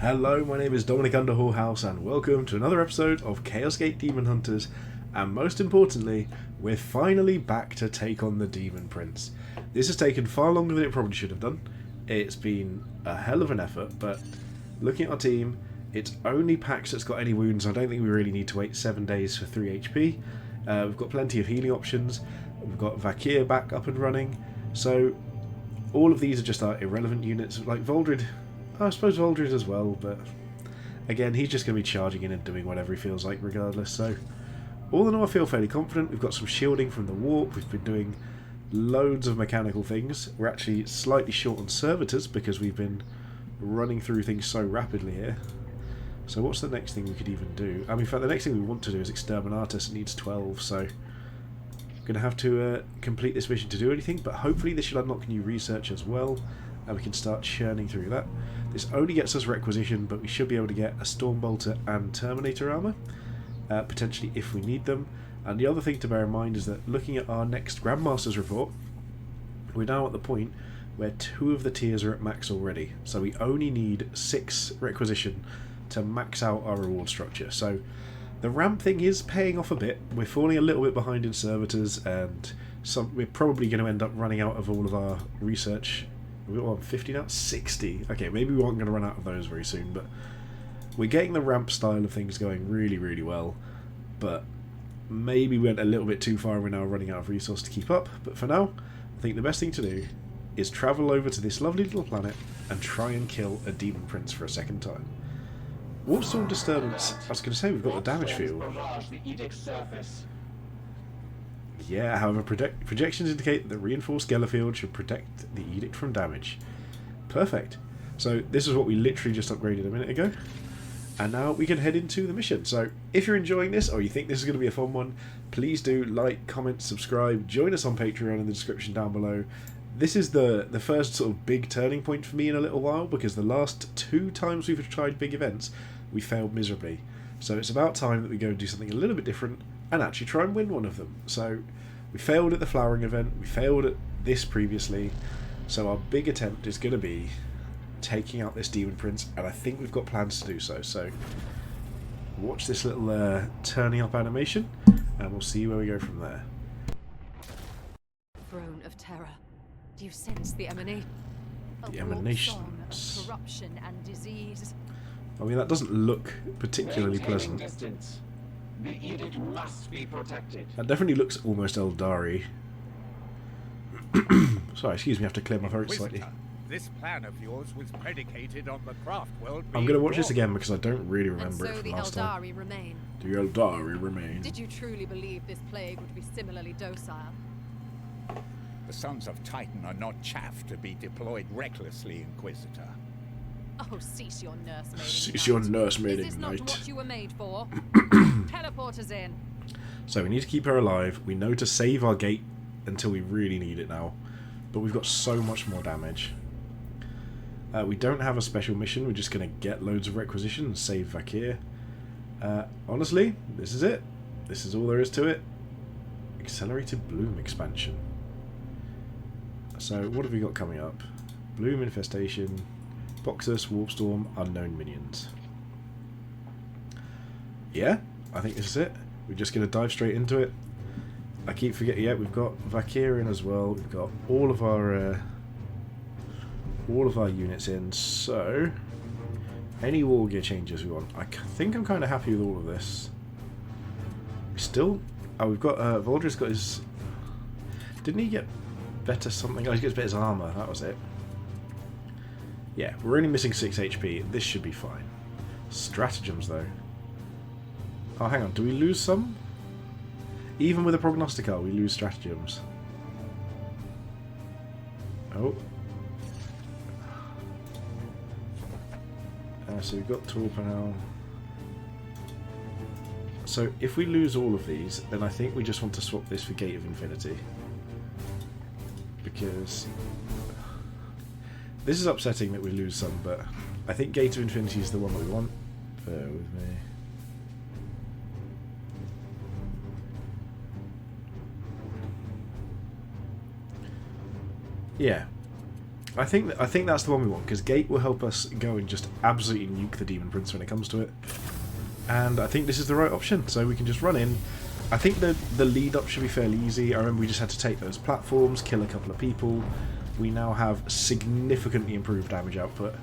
Hello, my name is Dominic Underhallhouse and welcome to another episode of Chaos Gate Demon Hunters, and most importantly, we're finally back to take on the Demon Prince. This has taken far longer than it probably should have done. It's been a hell of an effort, but looking at our team, it's only Pax that's got any wounds. I don't think we really need to wait 7 days for 3 HP. We've got plenty of healing options. We've got Vakir back up and running, so all of these are just our irrelevant units. Like Voldred, I suppose Voldred as well, but again, he's just going to be charging in and doing whatever he feels like regardless. So all in all, I feel fairly confident. We've got some shielding from the warp. We've been doing loads of mechanical things. We're actually slightly short on servitors because we've been running through things so rapidly here. So what's the next thing we could even do? I mean, in fact, the next thing we want to do is Exterminatus. It needs 12, so I'm going to have to complete this mission to do anything, but hopefully this should unlock new research as well, and we can start churning through that. This only gets us requisition, but we should be able to get a Stormbolter and Terminator armor, potentially if we need them. And the other thing to bear in mind is that looking at our next Grandmaster's report, we're now at the point where 2 of the tiers are at max already, so we only need 6 requisition to max out our reward structure. So the ramp thing is paying off a bit. We're falling a little bit behind in servitors, and we're probably going to end up running out of all of our research. We're on 50 now? 60. Okay, maybe we aren't going to run out of those very soon, but we're getting the ramp style of things going really, really well. But maybe we went a little bit too far and we're now running out of resource to keep up. But for now, I think the best thing to do is travel over to this lovely little planet and try and kill a Demon Prince for a second time. Warp Storm Disturbance. I was going to say we've got the damage field. Yeah, however, projections indicate that the reinforced Geller field should protect the Edict from damage. Perfect. So this is what we literally just upgraded a minute ago. And now we can head into the mission. So if you're enjoying this, or you think this is going to be a fun one, please do like, comment, subscribe, join us on Patreon in the description down below. This is the first sort of big turning point for me in a little while, because the last 2 times we've tried big events, we failed miserably. So it's about time that we go and do something a little bit different and actually try and win one of them. So we failed at the flowering event, we failed at this previously, so our big attempt is going to be taking out this Demon Prince, and I think we've got plans to do so. So watch this little turning up animation, and we'll see where we go from there. Throne of Terror. Do you sense the emanation? The emanations. Corruption and disease. I mean, that doesn't look particularly pleasant. The edict must be protected. That definitely looks almost Eldari. Sorry, excuse me, I have to clear my throat slightly. This plan of yours was predicated on the Craftworld. I'm going to watch this again because I don't really remember and so it from the last Eldari time. remain. The Eldari remain. Did you truly believe this plague would be similarly docile? The Sons of Titan are not chaff to be deployed recklessly, Inquisitor. Oh, cease your nursemaiding. Cease your nursemaiding, Is this not knight. what you were made for? Teleport us in. So we need to keep her alive. We know to save our gate until we really need it now. But we've got so much more damage. We don't have a special mission. We're just going to get loads of requisition and save Vakir. Honestly, this is it. This is all there is to it. Accelerated Bloom expansion. So what have we got coming up? Bloom Infestation, Boxus, Warp Storm, Unknown Minions. Yeah, I think this is it. We're just going to dive straight into it. I keep forgetting, yeah, we've got Vakir in as well. We've got all of our units in. So any war gear changes we want. I think I'm kind of happy with all of this. Still, oh, we've got Voldred's got his. Didn't he get better something? Oh, he gets better his armor. That was it. Yeah, we're only missing 6 HP. This should be fine. Stratagems though. Oh, hang on. Do we lose some? Even with a prognosticar, we lose stratagems. Oh. So we've got Torpor now. So if we lose all of these, then I think we just want to swap this for Gate of Infinity. Because this is upsetting that we lose some, but I think Gate of Infinity is the one that we want. Bear with me. Yeah, I think that's the one we want, because Gate will help us go and just absolutely nuke the Demon Prince when it comes to it. And I think this is the right option, so we can just run in. I think the lead up should be fairly easy. I remember we just had to take those platforms, kill a couple of people. We now have significantly improved damage output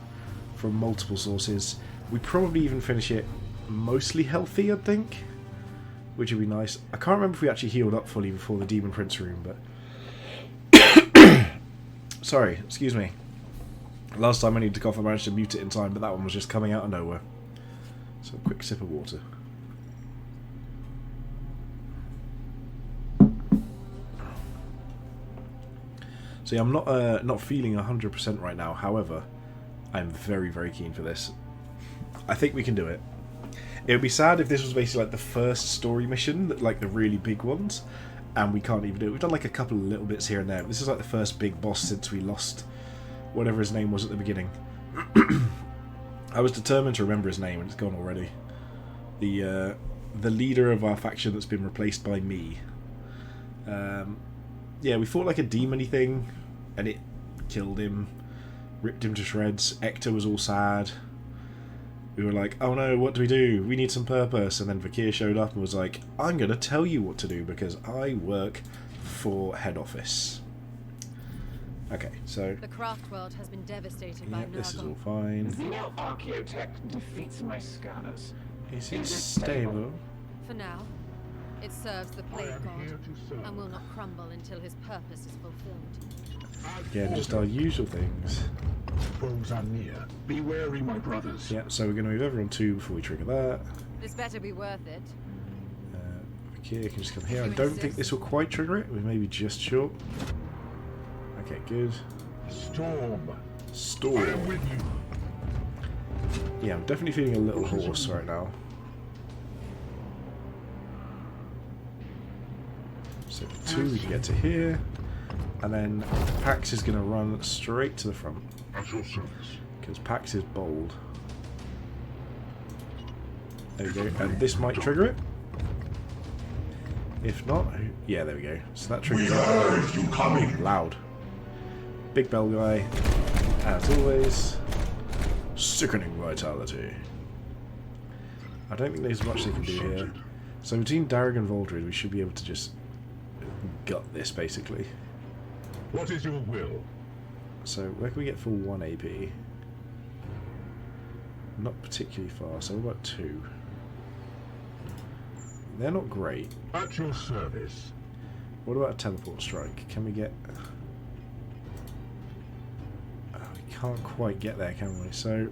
from multiple sources. We probably even finish it mostly healthy, I think, which would be nice. I can't remember if we actually healed up fully before the Demon Prince room, but sorry, excuse me. Last time I needed to cough, I managed to mute it in time, but that one was just coming out of nowhere. So a quick sip of water. See, I'm not feeling 100% right now. However, I'm very, very keen for this. I think we can do it. It would be sad if this was basically like the first story mission, like the really big ones, and we can't even do it. We've done like a couple of little bits here and there. But this is like the first big boss since we lost whatever his name was at the beginning. I was determined to remember his name, and it's gone already. The leader of our faction that's been replaced by me. Yeah, we fought like a demon-y thing, and it killed him, ripped him to shreds. Ector was all sad. We were like, oh no, what do? We need some purpose. And then Vakir showed up and was like, I'm going to tell you what to do because I work for head office. Okay, so... The Craftworld has been devastated by yeah, this is all Nurgle. fine. The Archaeotech defeats my scanners. Is it stable? For now, it serves the Plague God and will not crumble until his purpose is fulfilled. Again, just our usual things. Foes are near. Be wary, my brothers. Yeah, so we're going to move everyone 2 before we trigger that. This better be worth it. Vakir can just come here. I don't think this will quite trigger it. We may be just short. Okay, good. Storm. I Storm. am with you. Yeah, I'm definitely feeling a little hoarse right now. So 2 we can get to here. And then Pax is going to run straight to the front. At your service. Because Pax is bold. There we go. And this might trigger it. If not, yeah, there we go. So that triggers it. You coming? Loud. Big bell guy. As always. Sickening vitality. I don't think there's much they can do here. So between Darrig and Voldred, we should be able to just gut this, basically. What is your will? So where can we get for 1 AP? Not particularly far, so what about 2? They're not great. At your service. What about a teleport strike? Can we get... we can't quite get there, can we? So...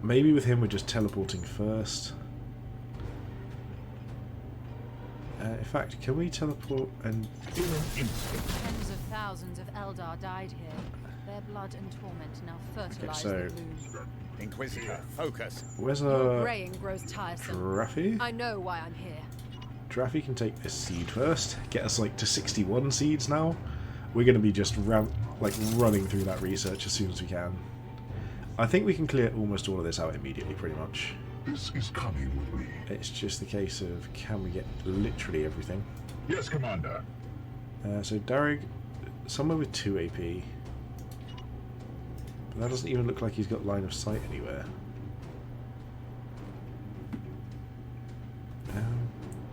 maybe with him we're just teleporting first. In fact, can we teleport and... In an instant. Tens of thousands of Eldar died here. Their blood and torment now fertilize so- the wound. Inquisitor, focus. Where's Your our... braying grows tiresome. Draffy? I know why I'm here. Draffy can take this seed first. Get us like to 61 seeds now. We're going to be just running through that research as soon as we can. I think we can clear almost all of this out immediately, pretty much. This is coming with me. It's just a case of can we get literally everything. Yes, Commander. So Darrig, somewhere with 2 AP. But that doesn't even look like he's got line of sight anywhere.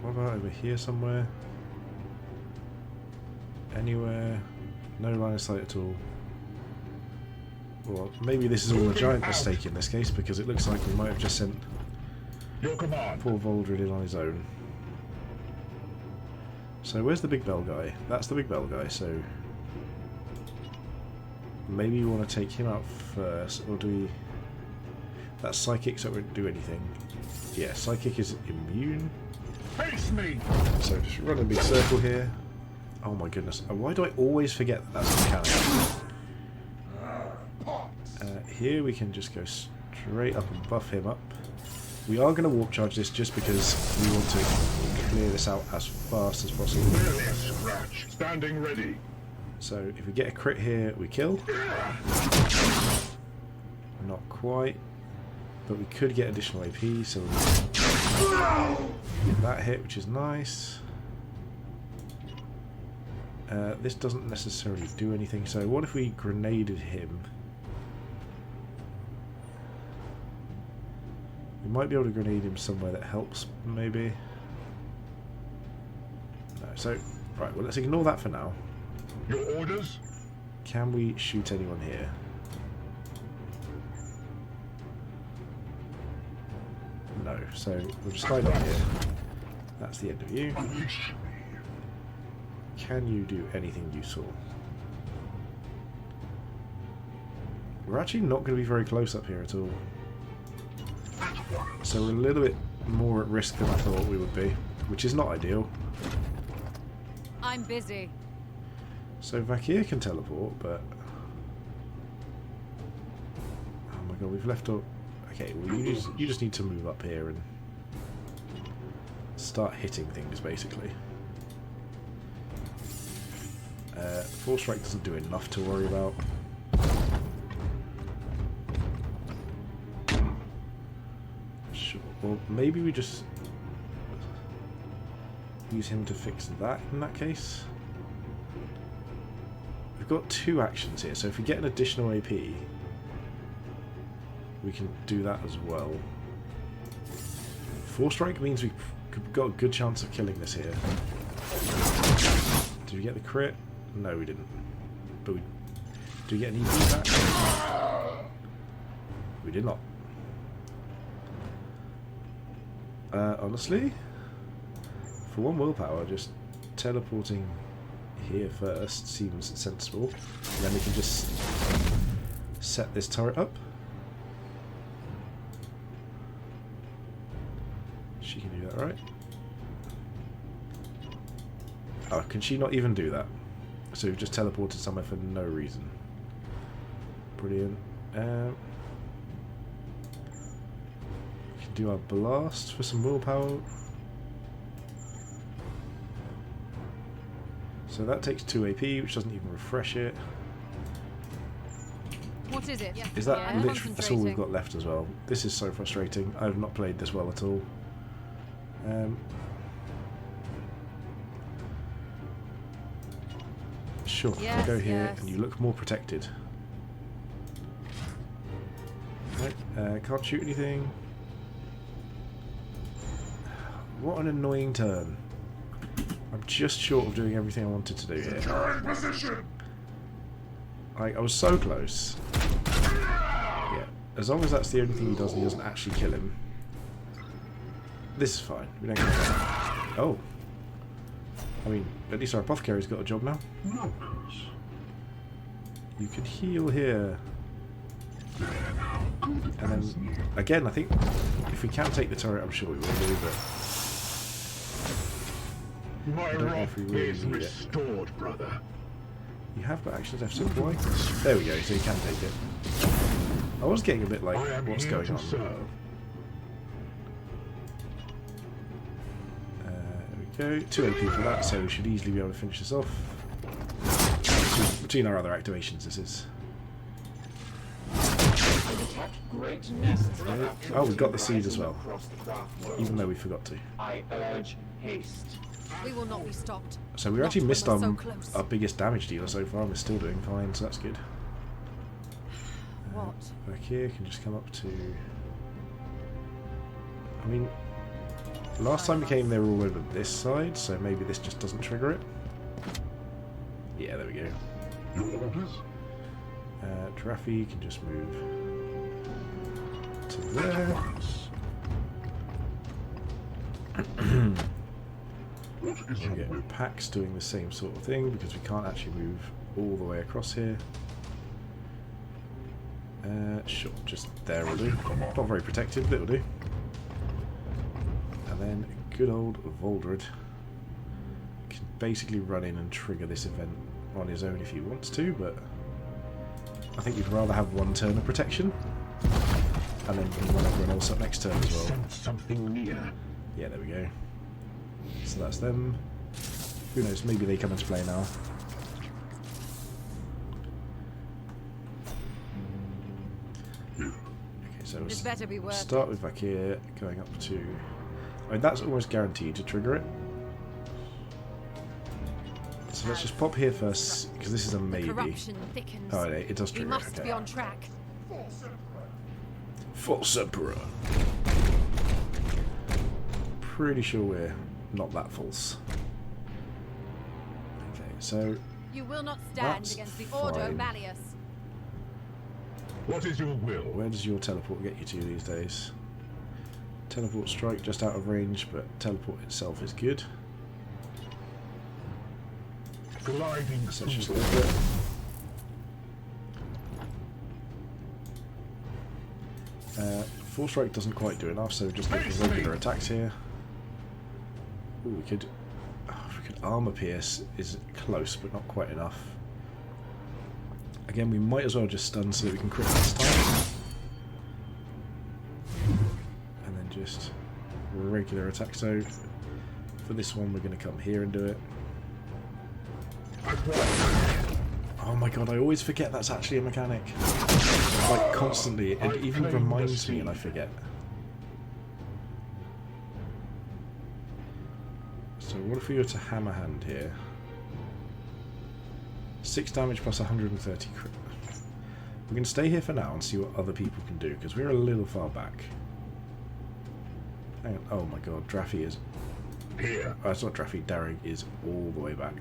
What about over here somewhere? Anywhere? No line of sight at all. Well, maybe this is all a giant mistake in this case, because it looks like we might have just sent Your command. poor Voldred in on his own. So where's the big bell guy? That's the big bell guy, so... maybe we want to take him out first, or do we... That's psychic, so it won't do anything. Yeah, psychic is immune. Face me. So just run a big circle here. Oh my goodness. Why do I always forget that that's a mechanic? Here we can just go straight up and buff him up. We are going to warp charge this just because we want to clear this out as fast as possible. Barely a scratch. Standing ready. So if we get a crit here, we kill. Not quite. But we could get additional AP, so we'll get that hit, which is nice. This doesn't necessarily do anything, so what if we grenaded him? We might be able to grenade him somewhere that helps, maybe. No, so, right, well, let's ignore that for now. Your orders? Can we shoot anyone here? No, so we'll just slide on here. That's the end of you. Unleash me. Can you do anything useful? We're actually not going to be very close up here at all. So we're a little bit more at risk than I thought we would be, which is not ideal. I'm busy. So Vakir can teleport, but... Oh my god, we've left up... Okay, well you just need to move up here and start hitting things, basically. Force Strike doesn't do enough to worry about. Sure, well maybe we just use him to fix that in that case. We've got 2 actions here, so if we get an additional AP, we can do that as well. Force Strike means we've got a good chance of killing this here. Did we get the crit? No, we didn't. But did we get an EP back? We did not. Honestly, for 1 willpower, just teleporting here first seems sensible. And then we can just set this turret up. She can do that, right? Oh, can she not even do that? So we've just teleported somewhere for no reason. Brilliant. We can do our blast for some willpower. So that takes 2 AP, which doesn't even refresh it. What is it? Is that literally that's all we've got left as well? This is so frustrating. I have not played this well at all. Sure, yes, go here yes. and you look more protected. Right, can't shoot anything. What an annoying turn. I'm just short of doing everything I wanted to do here. Position. I was so close. Yeah, as long as that's the only thing he does and he doesn't actually kill him. This is fine. We don't care. Oh. I mean, at least our apothecary's got a job now. You can heal here. And then, again, I think if we can take the turret, I'm sure we will do, but... My I don't know wrath if we really is need it. restored, brother. You have got actions F, so why? There we go, so you can take it. I was getting a bit like, I am what's here going to on? serve. There we go, 2 AP for that, so we should easily be able to finish this off. Between our other activations, this is. Great nests Right. Oh, we've got the seed as well, across the Craftworld. even though we forgot to. I urge haste. We will not be stopped. So we Not actually when missed we're so close. our biggest damage dealer so far, and we're still doing fine, so that's good. What? Back here, can just come up to... I mean, last time we came they were all over this side, so maybe this just doesn't trigger it. Yeah, there we go. Your orders? Tarafi can just move to there. What is We get Pax doing the same sort of thing because we can't actually move all the way across here. Sure, just there will do. Not very protected, but it'll do. And then good old Voldred can basically run in and trigger this event on his own if he wants to, but I think we'd rather have 1 turn of protection. And then we can run everyone else up next turn as well. Sense something near. Yeah, there we go. So that's them. Who knows, maybe they come into play now. Okay, so This better be we'll worth start with Vakir, going up to... I mean, that's almost guaranteed to trigger it. So So let's just pop here first, because this is a maybe. Corruption thickens. Oh, it does We trigger. must Okay. be on track. False Emperor. Pretty sure we're not that false. Okay, so You will not stand That's against the Order fine. of Malleus. What is your will? where does your teleport get you to these days? Teleport strike just out of range, but teleport itself is good. Gliding So let's just through. look at Full strike doesn't quite do enough, so just go for regular attacks here. Ooh, we could armor pierce is close, but not quite enough. Again, we might as well just stun so that we can crit this time, and then just regular attack. So for this one, we're going to come here and do it. Oh my god, I always forget that's actually a mechanic. Like, constantly. It even reminds me and I forget. So what if we were to hammer hand here? 6 damage plus 130 crit. We're going to stay here for now and see what other people can do, because we're a little far back. Hang on. Oh my god, Draffy is... Here. Oh, it's not Draffy, Darrig is all the way back.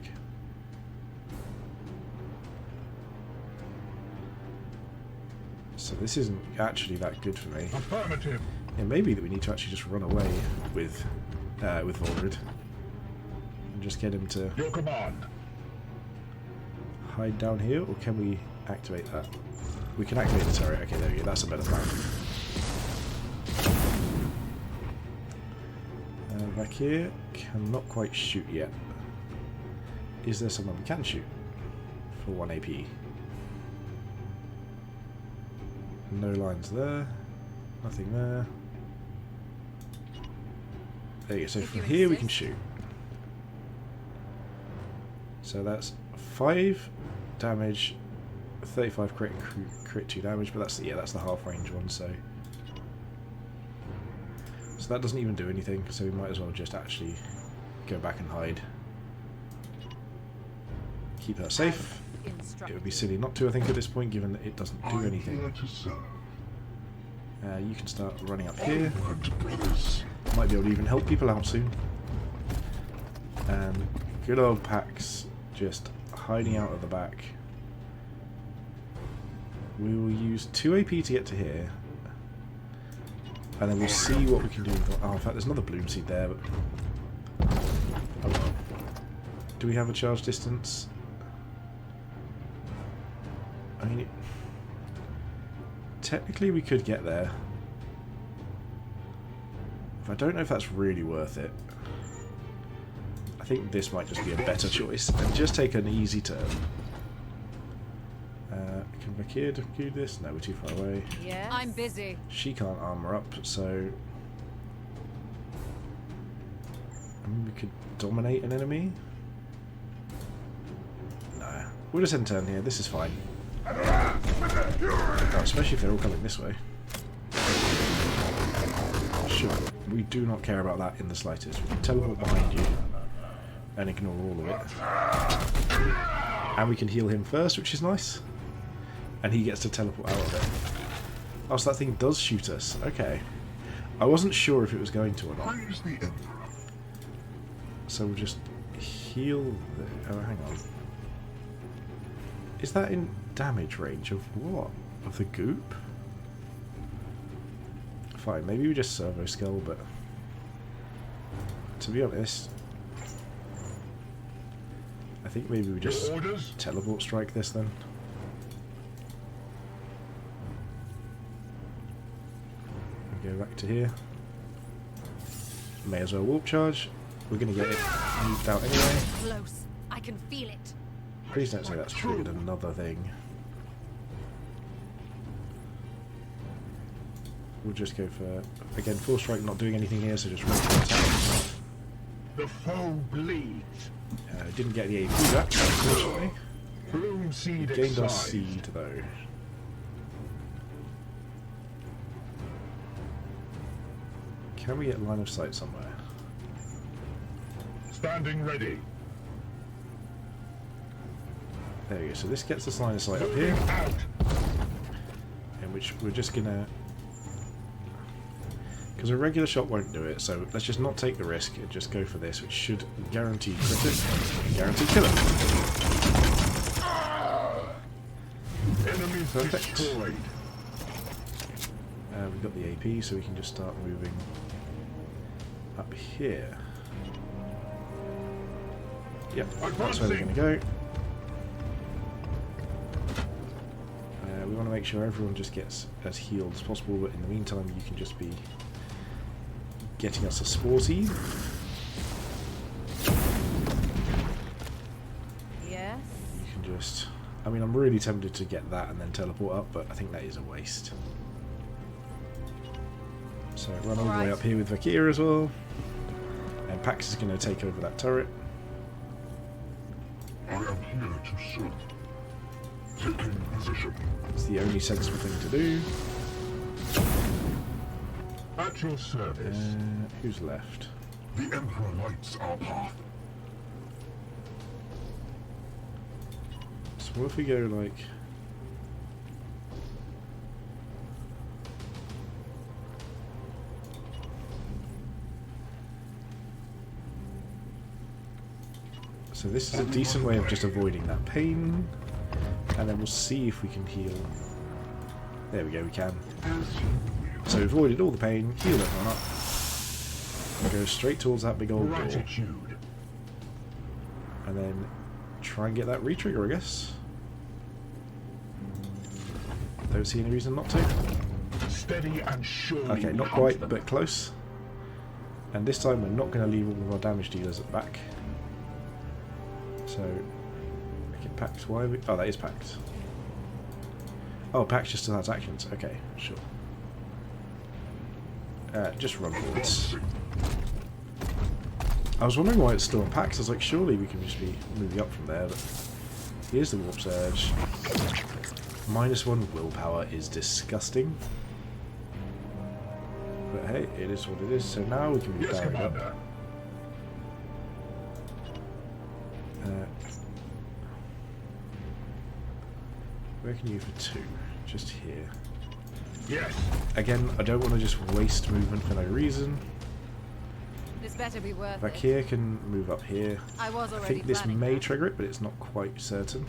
So this isn't actually that good for me. Affirmative. It may be that we need to actually just run away with Volrid and just get him to Your command. hide down here, or can we activate that? We can activate the turret. Okay, there we go. That's a better plan. Back here, cannot quite shoot yet. Is there someone we can shoot for 1 AP? No lines there. Nothing there. There you go. So If from you here we can insist. shoot. So that's 5 damage, 35 crit, and crit 2 damage. But that's the half range one. So that doesn't even do anything. So we might as well just actually go back and hide. Keep her safe. It would be silly not to, I think, at this point, given that it doesn't do I'm anything. here to serve. You can start running up here. Onward, brothers. Might be able to even help people out soon. And good old Pax just hiding out at the back. We will use 2 AP to get to here. And then we'll see what we can do. Oh, in fact, there's another bloom seed there. But... oh, well. Do we have a charge distance? I mean, technically we could get there. But I don't know if that's really worth it. I think this might just be a better choice. And just take an easy turn. Can Vakir do this? No, we're too far away. Yes. I'm busy. She can't armor up, so... I mean, we could dominate an enemy? Nah. We'll just end turn here. This is fine. Oh, especially if they're all coming this way. Sure. We do not care about that in the slightest. We can teleport behind you and ignore all of it. And we can heal him first, which is nice. And he gets to teleport out of it. Oh, so that thing does shoot us. Okay. I wasn't sure if it was going to or not. Praise the Emperor. So we'll just heal... oh, hang on. Is that in damage range of what? Of the goop? Fine, maybe we just servo skill, but... to be honest... I think maybe we just Your orders? teleport strike this then. Go back to here. May as well warp charge. We're going to get it nuked out anyway. Close. I can feel it. Please don't say that's triggered another thing. We'll just go for, again, full strike not doing anything here, so just regular attack. The foe bleeds. Didn't get the AP back, unfortunately. Bloom seed Gained our excised. seed though. Can we get line of sight somewhere? Standing ready. There we go. So this gets us line of sight up here, in which we're just gonna, because a regular shot won't do it. So let's just not take the risk and just go for this, which should guarantee crit it, guarantee kill it. Perfect. We've got the AP, so we can just start moving up here. Yep, that's where we're going to go. We want to make sure everyone just gets as healed as possible, but in the meantime you can just be getting us a sporty. Yes. You can just... I mean, I'm really tempted to get that and then teleport up, but I think that is a waste. So run all the way up here with Vakir as well. And Pax is going to take over that turret. I am here to serve. Taking position. It's the only sensible thing to do. At your service. Who's left? The Emperor lights our path. So what if we go like... So this is a decent way of just avoiding that pain. And then we'll see if we can heal. There we go, we can. So we avoided all the pain, healed everyone up. And go straight towards that big old door. And then try and get that re-trigger, I guess. Don't see any reason not to. Steady and surely. Okay, not quite, but close. And this time we're not going to leave all of our damage dealers at the back. So, make it packed. Why are we... Oh, that is packed. Oh, packed just still has actions. Okay, sure. Just run forwards. I was wondering why it's still on packed. I was like, surely we can just be moving up from there. But here's the warp surge. -1 willpower is disgusting. But hey, it is what it is. So now we can move Darren up. Where can you for 2? Just here. Yes. Again, I don't want to just waste movement for no reason. This better be worth Back it. here can move up here. I was I already think this planning may that. trigger it, but it's not quite certain.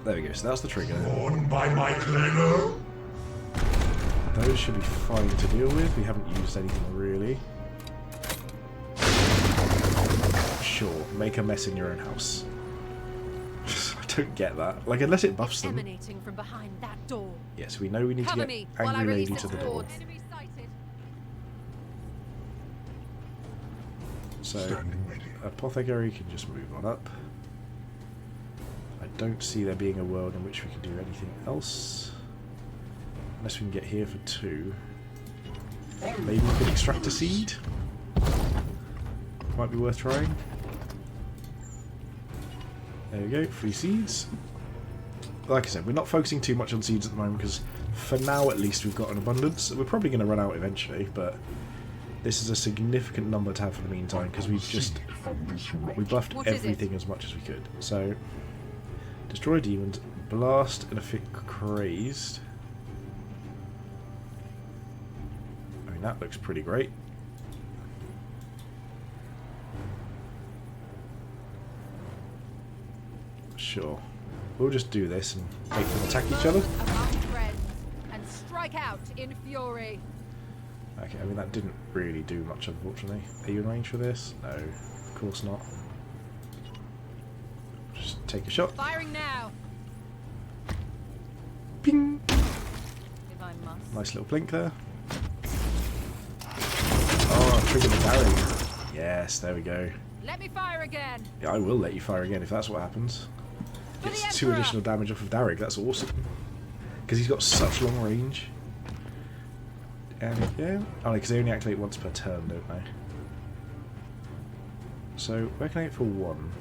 There we go, so that's the trigger. Born by my cleaner. Those should be fine to deal with. We haven't used anything really. Sure, make a mess in your own house. I don't get that. Like, unless it buffs them. Emanating from behind that door. Yes, we know we need Cover to me get while I Angry release Lady to its the door. cords. Enemy sighted. So, Standing ready. Apothecary can just move on up. I don't see there being a world in which we can do anything else. Unless we can get here for 2. Maybe we can extract a seed? Might be worth trying. There we go, 3 seeds. Like I said, we're not focusing too much on seeds at the moment because for now at least we've got an abundance. We're probably going to run out eventually, but this is a significant number to have for the meantime because we've just... we buffed What is everything as much as we could. So, destroy demons, blast and afflict crazed. I mean, that looks pretty great. Sure. We'll just do this and make them attack each other. Among friends and strike out in fury. Okay, I mean that didn't really do much unfortunately. Are you in range for this? No, of course not. Just take a shot. Firing now. Ping! If I must. Nice little blink there. Oh, triggered the Darren. Yes, there we go. Let me fire again. Yeah, I will let you fire again if that's what happens. For the Gets 2 Emperor. additional damage off of Darrick, that's awesome. Because he's got such long range. And yeah, oh, because they only activate once per turn, don't they? So, where can I get for 1?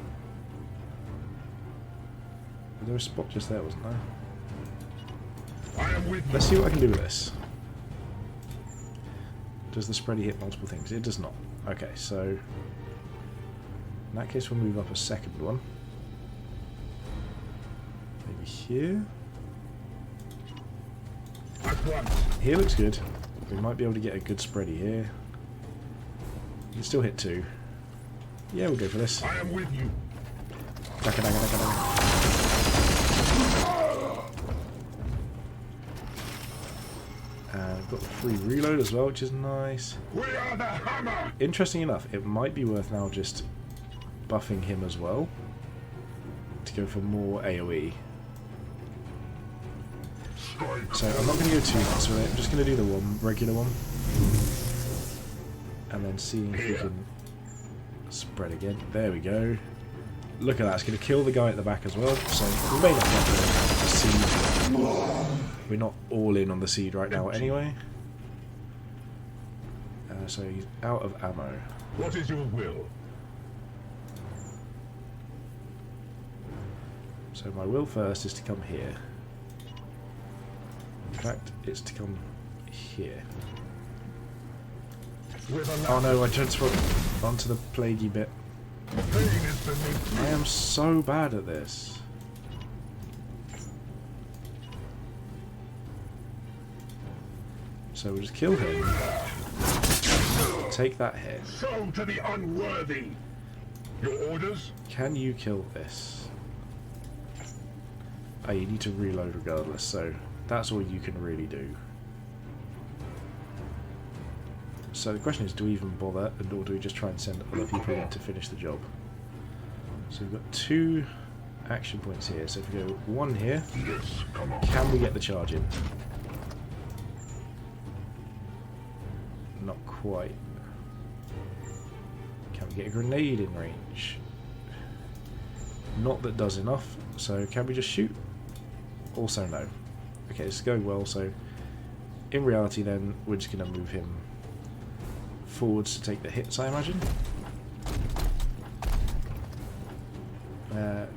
Was there a spot just there, wasn't there? I am with Let's see what I can do with this. Does the spready hit multiple things? It does not. Okay, so... in that case we'll move up a second one. here. At once. Here looks good. We might be able to get a good spready here. You can still hit 2. Yeah, we'll go for this. I am with you. Daka, daka, daka, daka. Got the free reload as well, which is nice. We are the hammer. Interesting enough, it might be worth now just buffing him as well to go for more AoE. Strike. So I'm not going to go too much with it. I'm just going to do the one regular one, and then see if we can spread again. There we go. Look at that. It's going to kill the guy at the back as well. So we may not get the seed. We're not all in on the seed right now anyway. So he's out of ammo. What is your will? So my will first is to come here. In fact, it's to come here. Oh no, I transferred onto the plaguey bit. Pain is beneath me. I am so bad at this. So we'll just kill him. Take that hit. Sold to the unworthy. Your orders? Can you kill this? Oh, you need to reload regardless, so that's all you can really do. So the question is, do we even bother, or do we just try and send other people in to finish the job? So we've got 2 action points here, so if we go 1 here, Yes, come on. can we get the charge in? Not quite. Can we get a grenade in range? Not that does enough, so can we just shoot? Also no. Okay, this is going well, so in reality then, we're just going to move him forwards to take the hits, I imagine.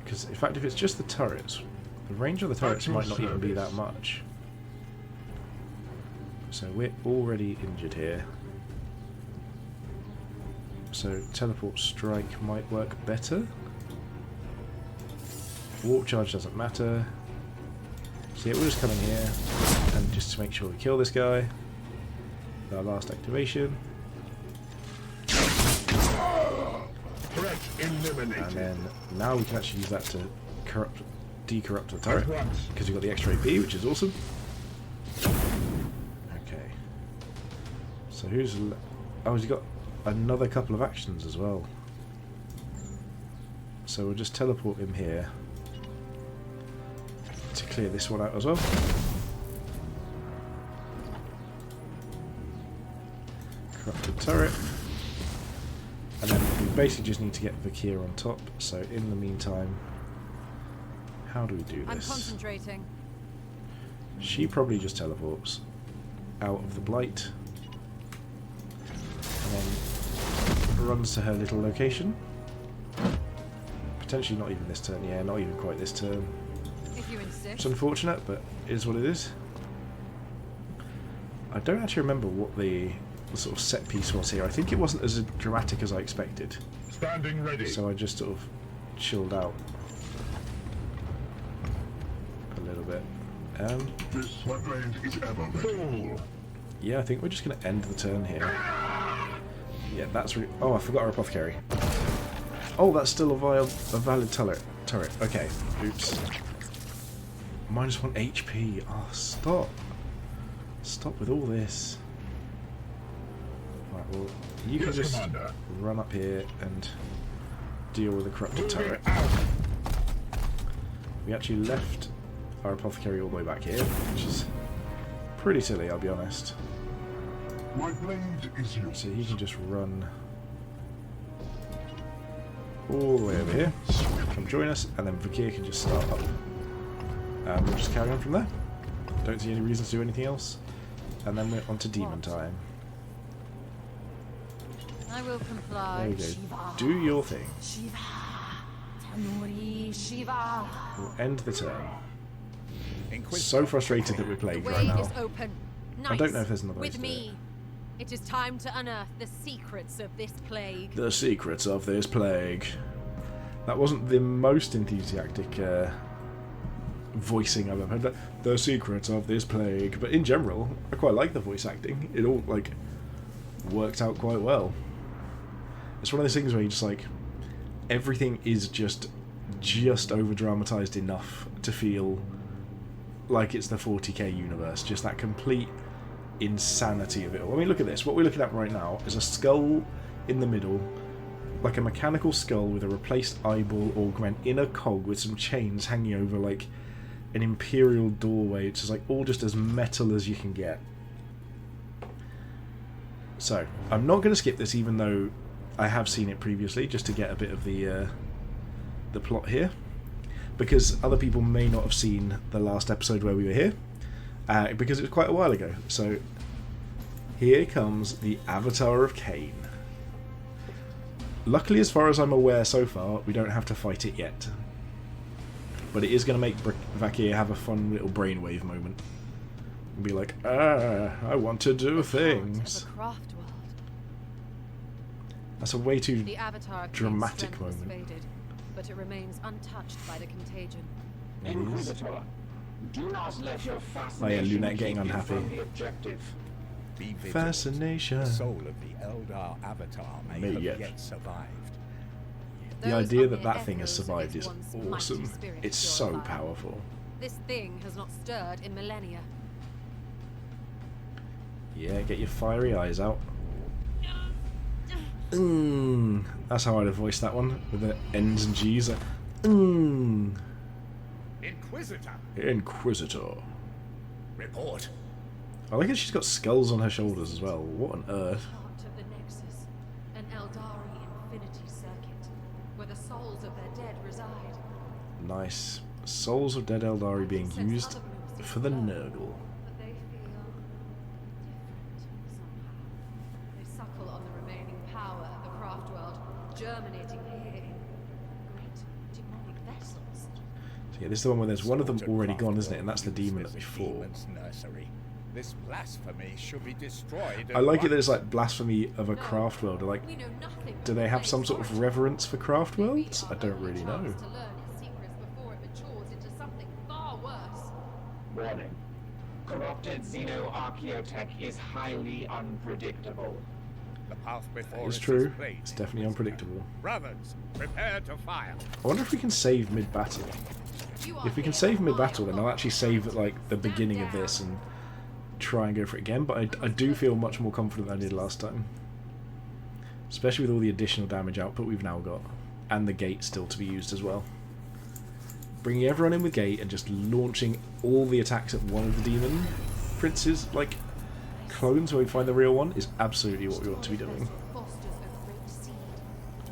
Because in fact, if it's just the turrets, the range of the turrets might not even be that much. So we're already injured here. So teleport strike might work better. Warp charge doesn't matter. So yeah, we'll just come in here and just to make sure we kill this guy. Our last activation. Threat eliminated. And then now we can actually use that to decorrupt the turret. At once. Because we've got the extra AP, which is awesome. Okay. So who's... Oh, he's got another couple of actions as well. So we'll just teleport him here to clear this one out as well. Corrupted turret. And then we basically just need to get Vakir on top. So in the meantime, how do we do I'm this? concentrating. She probably just teleports out of the blight and then runs to her little location. Potentially not even this turn, yeah, not even quite this turn. If you It's insist. unfortunate, but it is what it is. I don't actually remember what the sort of set piece was here. I think it wasn't as dramatic as I expected. Standing ready. So I just sort of chilled out a little bit. This wetland is ever full. Yeah, I think we're just going to end the turn here. Yeah, that's really... Oh, I forgot our apothecary. Oh, that's still a valid turret. Okay, oops. -1 HP. Oh, stop. Stop with all this. Right, well, you can Yes, just Commander. run up here and deal with the corrupted Moving turret. out. We actually left our apothecary all the way back here, which is pretty silly, I'll be honest. My blade is yours. So he can just run all the way over here, come join us, and then Vakir can just start up. And we'll just carry on from there. Don't see any reason to do anything else. And then we're on to demon time. I will comply. There we go. Do your thing. Shiva. Tanuri Shiva. We'll end the turn. Inquisitor. So frustrated that we're The plagued way right now. is open. I don't know if there's another way With to do me. It is time to unearth the secrets of this plague. The secrets of this plague. That wasn't the most enthusiastic voicing I've ever heard. The secrets of this plague. But in general, I quite like the voice acting. It all, like, worked out quite well. It's one of those things where you just, like, everything is just over-dramatized enough to feel like it's the 40k universe. Just that complete insanity of it all. I mean, look at this. What we're looking at right now is a skull in the middle, like a mechanical skull with a replaced eyeball augment in a cog with some chains hanging over, like, an imperial doorway. It's just, like, all just as metal as you can get. So, I'm not going to skip this, even though I have seen it previously, just to get a bit of the plot here, because other people may not have seen the last episode where we were here, because it was quite a while ago. So here comes the Avatar of Cain. Luckily, as far as I'm aware so far, we don't have to fight it yet, but it is going to make Vakir have a fun little brainwave moment and be like, I want to do things. That's a way too dramatic moment. Faded, but it remains untouched by the contagion. Inquisitor, do not let your Oh yeah, fascination Lunette getting keep you unhappy. from the objective. Be vigilant. Fascination. The soul of the Eldar Avatar may May have yet. yet survived. The Those idea are that mere that thing has echoes of survived its is once mighty awesome. spirit It's so purified. powerful. This thing has not stirred in millennia. Yeah, get your fiery eyes out. That's how I'd have voiced that one, with the N's and G's. Inquisitor, Inquisitor. report. I like that she's got skulls on her shoulders as well. What on earth? Heart of the Nexus, an Eldari infinity circuit, where the souls of their dead reside. Nice. Souls of dead Eldari being used for the Nurgle. But they feel different somehow. They suckle on the remaining power of the Craftworld, germinating here in great demonic vessels. So yeah, this is the one where there's one of them already gone, isn't it? And that's the demon that we fought. Demon's nursery. This blasphemy should be destroyed. I like it that it's like blasphemy of a craft world. Like, We know nothing. do they have some sort of reverence for craft worlds? I don't really know. To learn its secrets before it matures into something far worse. Warning. Corrupted xenoarchaeotech is highly unpredictable. The path before It's us is true. plain, It's definitely Inquisitor. unpredictable. Brothers, prepare to fire. I wonder if we can save mid-battle. You are If we can here save on mid-battle, my then I'll actually save at like the beginning of this and try and go for it again. But I do feel much more confident than I did last time, especially with all the additional damage output we've now got, and the gate still to be used as well. Bringing everyone in with gate and just launching all the attacks at one of the demon princes, like clones, where we find the real one, is absolutely what we want to be doing. fosters a great seed.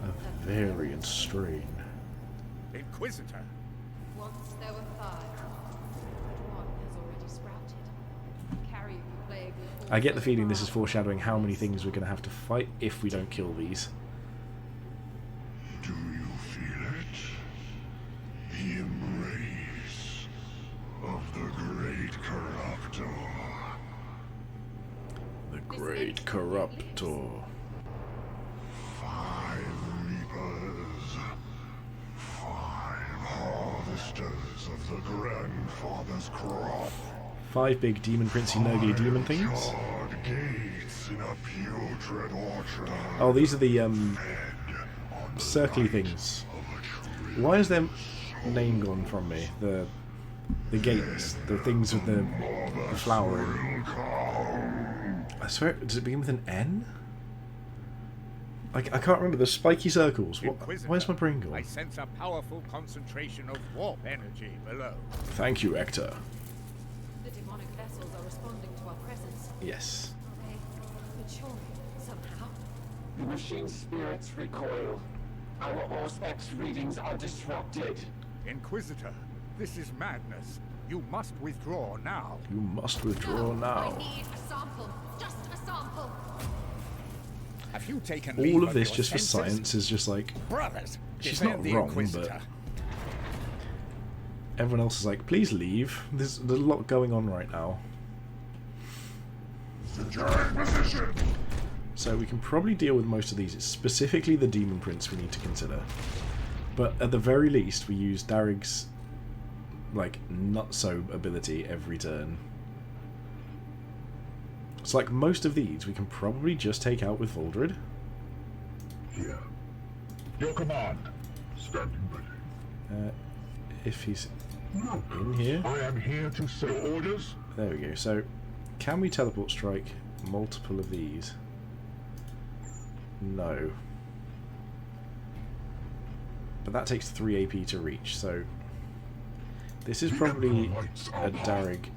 A variant strain. Inquisitor, Once there were 5. One has already sprouted. Carrying the plague will fall I get the so feeling this is far. foreshadowing how many things we're going to have to fight if we don't kill these. Do you feel it? The embrace of the great corruptor. The Great Corruptor. 5 reapers. 5 harvesters of the grandfather's crop. 5 big demon princey nurgly demon things. Charred gates in a putrid orchard. Oh, these are the Fed on the circly light things. of a tree. Why is their name gone from me? The gates, the things with the flowering. I swear, does it begin with an N? I can't remember. The spiky circles. What, Inquisitor, where's my brain I gone? sense a powerful concentration of warp energy below. Thank you, Hector. The demonic vessels are responding to our presence. Yes. Are they maturing somehow? The machine spirits recoil. Our Auspex readings are disrupted. Inquisitor, this is madness. You must withdraw now. You must withdraw now. I need a sample. Just a sample. Have you taken All leave of this your just for senses? science is just like, Brothers, she's defend not the wrong, Inquisitor. but everyone else is like, please leave. There's a lot going on right now. Secure position. So we can probably deal with most of these. It's specifically the Demon Prince we need to consider. But at the very least, we use Darrig's like nutso ability every turn. It's like most of these we can probably just take out with Voldred. Here. Your command. Standing ready. If he's No. in here. I am here to serve. Orders? There we go. So, can we teleport strike multiple of these? No. But that takes 3 AP to reach, so this is probably a Darrig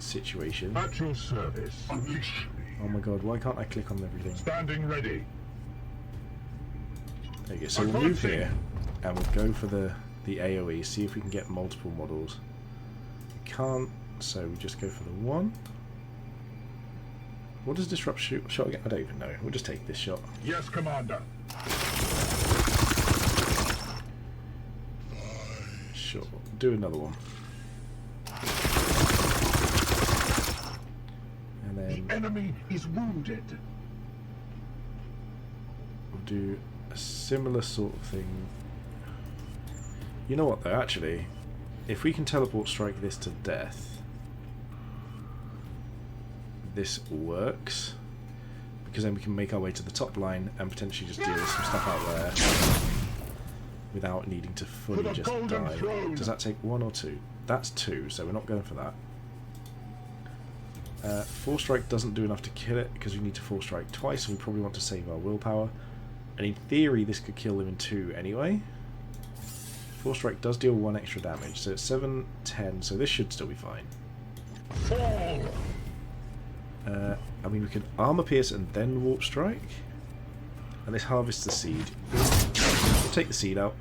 situation. At your service. Unleash me. Oh my god, why can't I click on everything? Standing ready. There you go. So we'll move here, and we'll go for the AoE, see if we can get multiple models. We can't, so we just go for the one. What does disrupt shot again? I don't even know. We'll just take this shot. Yes, Commander. Sure. Do another one. And then The enemy is wounded. we'll do a similar sort of thing. You know what though, actually, if we can teleport strike this to death, this works, because then we can make our way to the top line and potentially just deal with some stuff out there without needing to fully just die. Does that take 1 or 2? That's 2, so we're not going for that. Force strike doesn't do enough to kill it because we need to force strike twice, so we probably want to save our willpower. And in theory this could kill him in 2 anyway. Force strike does deal 1 extra damage, so it's 7, 10, so this should still be fine. I mean, we could armor pierce and then warp strike, and this harvests the seed. We'll take the seed out.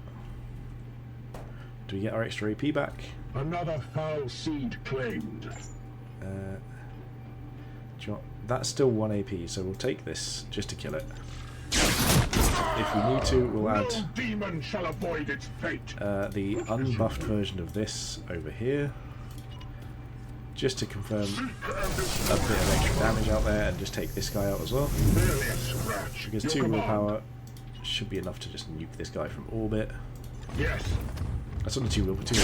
Do we get our extra AP back? Another foul seed claimed. Do you know what? That's still 1 AP, so we'll take this just to kill it. If we need to, we'll add No demon shall avoid its fate. the unbuffed version of this over here, just to confirm a bit of extra damage out there, and just take this guy out as well. Barely a scratch. Because Your 2 command. willpower should be enough to just nuke this guy from orbit. Yes. That's only 2 willpower.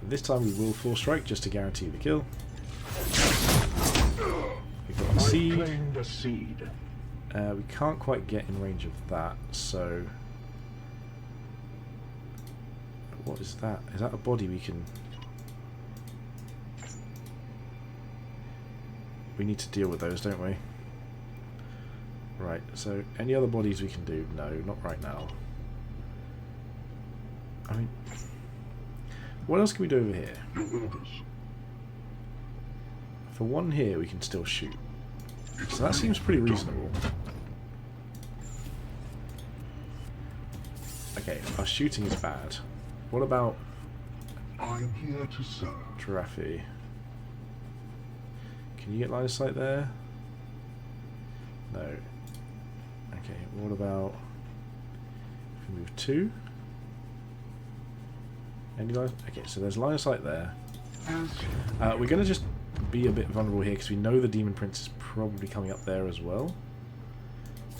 This time we will force strike just to guarantee the kill. We've got the I seed. claim the seed. We can't quite get in range of that, so what is that? Is that a body we can... We need to deal with those, don't we? Right, so any other bodies we can do? No, not right now. I mean, what else can we do over here? Your orders. For one here we can still shoot. So that seems pretty reasonable. Okay, our shooting is bad. What about I am here to serve. Giraffe? Can you get line of sight there? No. Okay, what about if we move 2? Any line? Okay, so there's line of sight there. We're going to just be a bit vulnerable here because we know the Demon Prince is probably coming up there as well.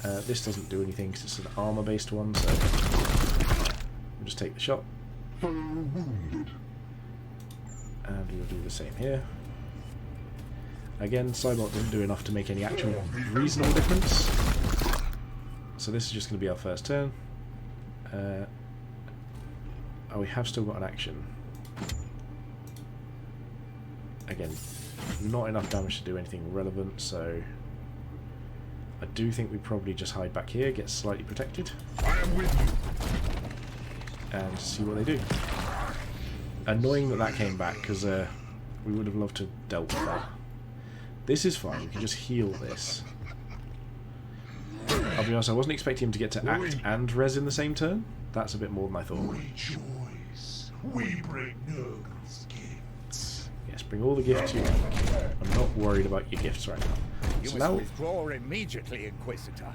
This doesn't do anything because it's an armor based one, so we'll just take the shot. Wounded. And we'll do the same here. Again, Cybot didn't do enough to make any actual reasonable difference. So this is just going to be our first turn. Oh, we have still got an action. Again, not enough damage to do anything relevant, so I do think we probably just hide back here, get slightly protected, I am with you. and see what they do. Annoying that came back, because we would have loved to have dealt with that. This is fine, we can just heal this. I'll be honest, I wasn't expecting him to get to act and res in the same turn. That's a bit more than I thought. Rejoice. We bring no gifts. Yes, bring all the gifts you like. I'm not worried about your gifts right now. You So must now, withdraw immediately, Inquisitor.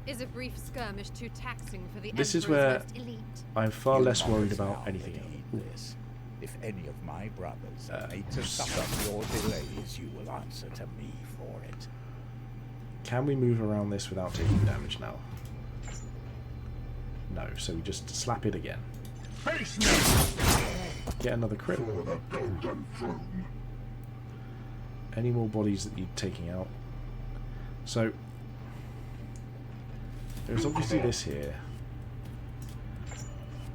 Is a brief skirmish too taxing for the This is Emperor's where most elite? I'm far You less worried must about now anything else. believe this. If any of my brothers are made to suffer your delays, you will answer to me for it. Can we move around this without taking damage now? No, so we just slap it again. Face me! Get another crit. For the golden throne. Any more bodies that you're taking out? So there's obviously this here.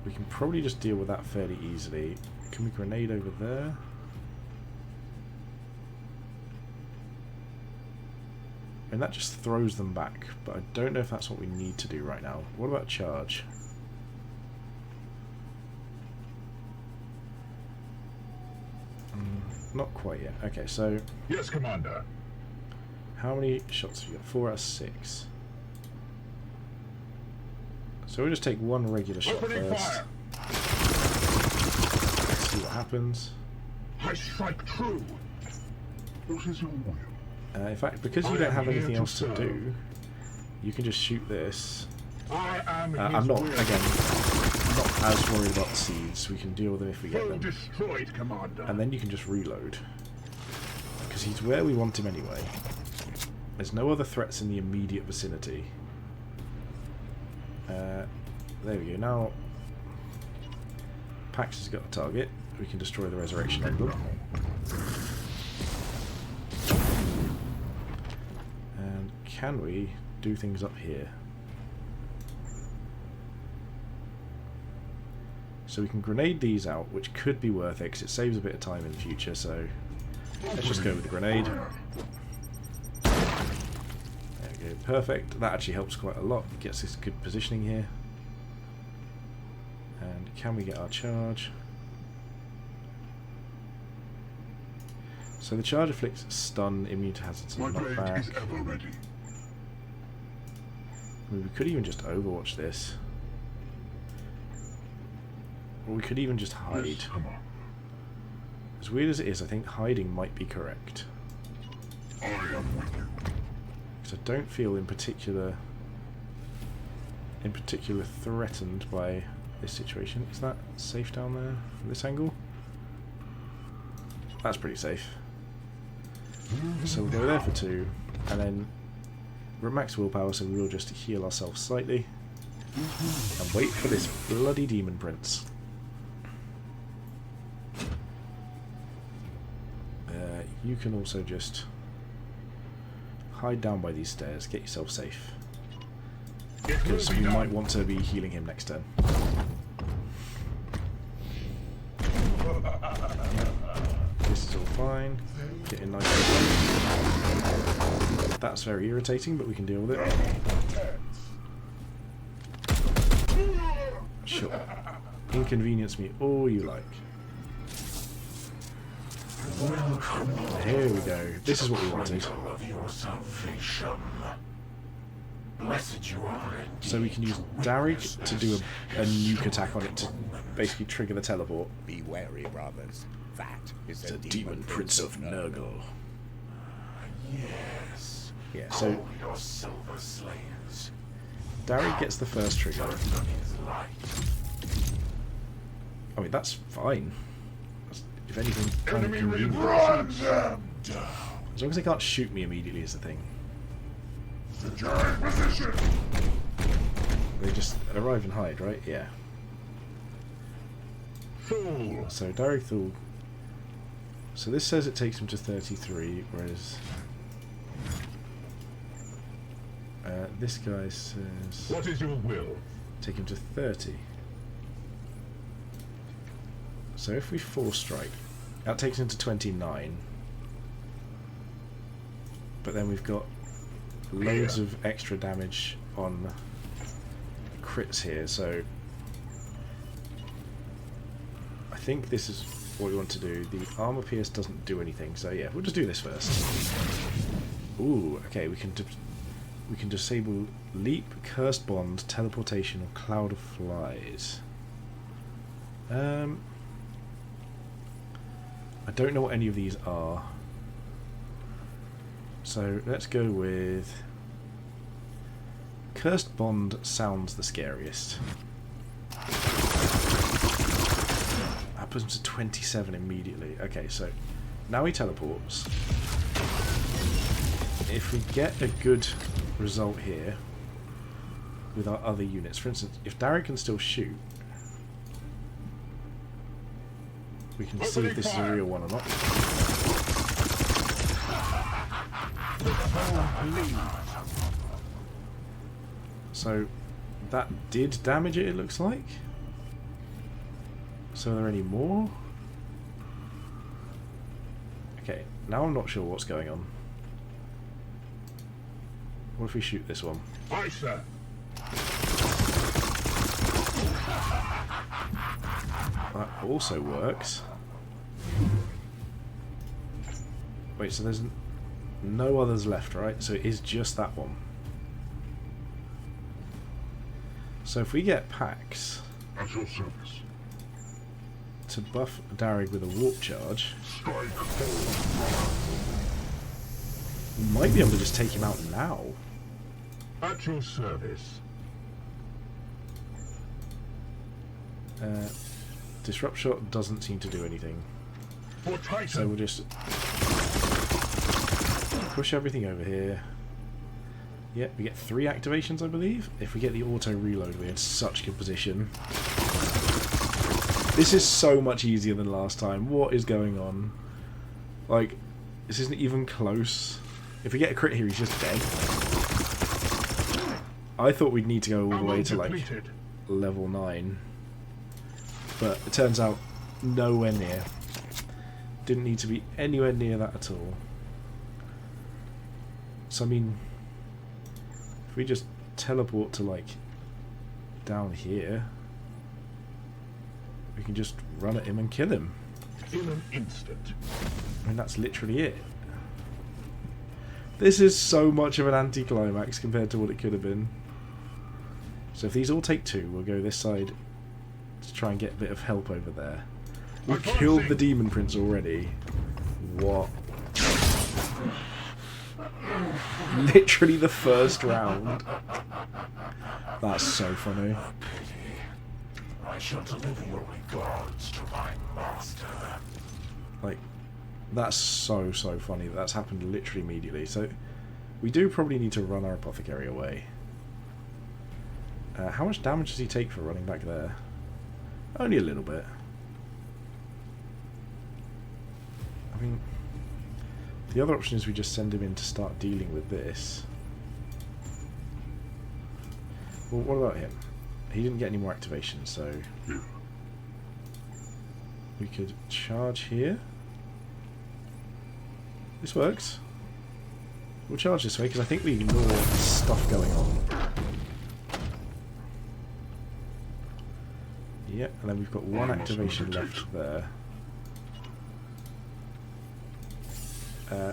We can probably just deal with that fairly easily. Can we grenade over there? And that just throws them back, but I don't know if that's what we need to do right now. What about charge? Not quite yet. Okay, so Yes, Commander. how many shots have you got? 4 out of 6. So we'll just take one regular shot Opening first. fire. Let's see what happens. I strike true. What is your will? In fact, because you I don't am have here anything to else to serve. do, you can just shoot this. I am I'm his not, will. again, not as worried about the seeds. We can deal with them if we get Foe them. destroyed, Commander. And then you can just reload. Because he's where we want him anyway. There's no other threats in the immediate vicinity. There we go. Now, Pax has got a target. We can destroy the Resurrection Emblem. And can we do things up here? So we can grenade these out, which could be worth it because it saves a bit of time in the future, so let's just go with the grenade. There we go, perfect. That actually helps quite a lot. It gets us good positioning here. And can we get our charge? So the charge afflicts stun, immune to hazards, My and blade knockback. is ever ready. I mean, we could even just overwatch this. Or we could even just hide. Yes, come on. As weird as it is, I think hiding might be correct. I am with you. Because I don't feel in particular threatened by this situation. Is that safe down there from this angle? That's pretty safe. So we'll go there for 2, and then we're at max willpower, so we'll just heal ourselves slightly and wait for this bloody demon prince. You can also just hide down by these stairs, get yourself safe, because we might want to be healing him next turn. This is all fine. Getting nice and low. That's very irritating, but we can deal with it. Sure. Inconvenience me all you like. Here we go. This is what we wanted. Of your salvation. Blessed you are. So we can use Darig to do a nuke attack on it to basically trigger the teleport. Be wary, brothers. That is The the Demon Prince of Nurgle. Yes. Yeah, so Call your silver slayers. Darig gets the first trigger. Judgment is light. I mean, that's fine. If anything, kind of Enemy convenient. run them down. As long as they can't shoot me immediately is the thing. Securing position. They just arrive and hide, right? Yeah. Fool. So Darig Thul. So this says it takes him to 33, whereas this guy says What is your will? take him to 30. So if we force strike, that takes him to 29. But then we've got loads of extra damage on crits here, so I think this is what we want to do. The armor pierce doesn't do anything, so yeah, we'll just do this first. Ooh, okay, we can disable leap, cursed bond, teleportation, or cloud of flies. I don't know what any of these are. So let's go with Cursed Bond. Sounds the scariest. That puts him to 27 immediately. Okay, so now he teleports. If we get a good result here with our other units, for instance, if Darig can still shoot, we can see if this is a real one or not. So that did damage it, it looks like. So are there any more? Okay, now I'm not sure what's going on. What if we shoot this one? Aye, sir. That also works. Wait, so there's no others left, right? So it is just that one. So if we get Pax At your service. to buff Darrig with a warp charge, Strike forward. we might be able to just take him out now. At your service. Disrupt shot doesn't seem to do anything. For Titan. So we'll just push everything over here. Yep, we get 3 activations, I believe. If we get the auto reload, we're in such good position. This is so much easier than last time. What is going on? Like, this isn't even close. If we get a crit here, he's just dead. I thought we'd need to go all the way to, like, Depleted. level 9. But it turns out nowhere near. Didn't need to be anywhere near that at all. So I mean, if we just teleport to like down here, we can just run at him and kill him. In an instant. I mean, that's literally it. This is so much of an anticlimax compared to what it could have been. So if these all take 2, we'll go this side to try and get a bit of help over there. We killed the Demon Prince already. What? Literally the first round. That's so funny. I shall deliver your regards to my master. Like, that's so funny that that's happened literally immediately. So we do probably need to run our apothecary away. How much damage does he take for running back there? Only a little bit. I mean, the other option is we just send him in to start dealing with this. Well, what about him? He didn't get any more activation, so we could charge here. This works. We'll charge this way because I think we ignore stuff going on. Yeah, and then we've got 1 activation left there.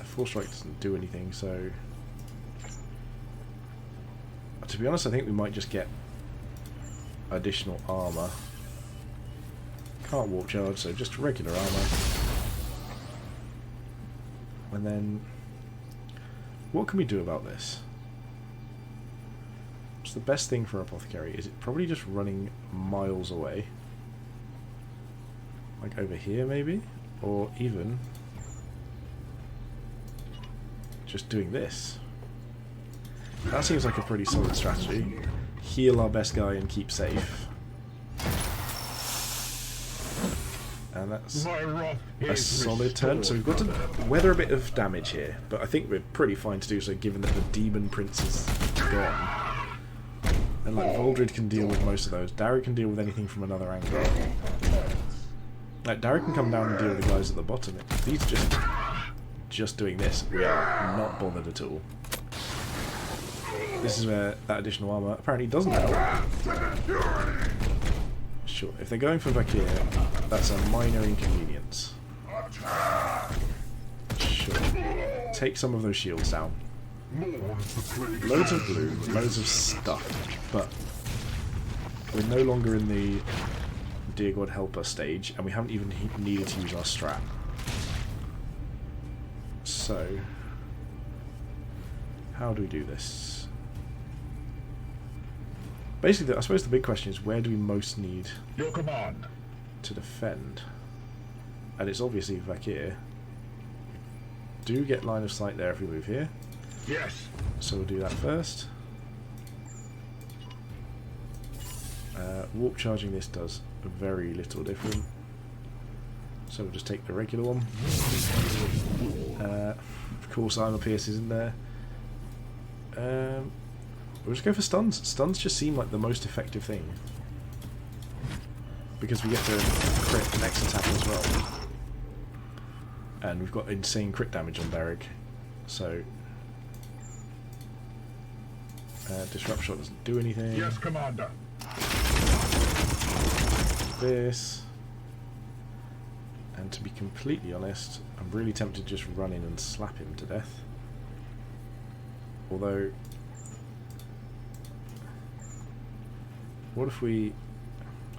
Force Strike doesn't do anything, so to be honest I think we might just get additional armor. Can't warp charge, so just regular armor. And then what can we do about this? What's the best thing for Apothecary? Is it probably just running miles away? Like over here maybe? Or even just doing this. That seems like a pretty solid strategy. Heal our best guy and keep safe. And that's a solid turn. So we've got to weather a bit of damage here, but I think we're pretty fine to do so given that the Demon Prince is gone. And like Voldred can deal with most of those. Darrig can deal with anything from another angle. Like Darrig can come down and deal with the guys at the bottom. If he's just doing this, we are not bothered at all. This is where that additional armor apparently doesn't help. Sure, if they're going for Vakir, that's a minor inconvenience. Sure. Take some of those shields down. Loads of blue, loads of stuff, but we're no longer in the Dear God Help Us stage, and we haven't even needed to use our strat. So, how do we do this? Basically, I suppose the big question is, where do we most need your command to defend? And it's obviously Vakir. Do get line of sight there if we move here. Yes. So we'll do that first. Warp charging this does very little different. So we'll just take the regular one. Of course, armor pierce is in there. We'll just go for stuns. Stuns just seem like the most effective thing. Because we get to crit the next attack as well. And we've got insane crit damage on Derek. So... Disrupt Shot doesn't do anything. Yes, Commander. This. And to be completely honest, I'm really tempted to just run in and slap him to death. Although... What if we...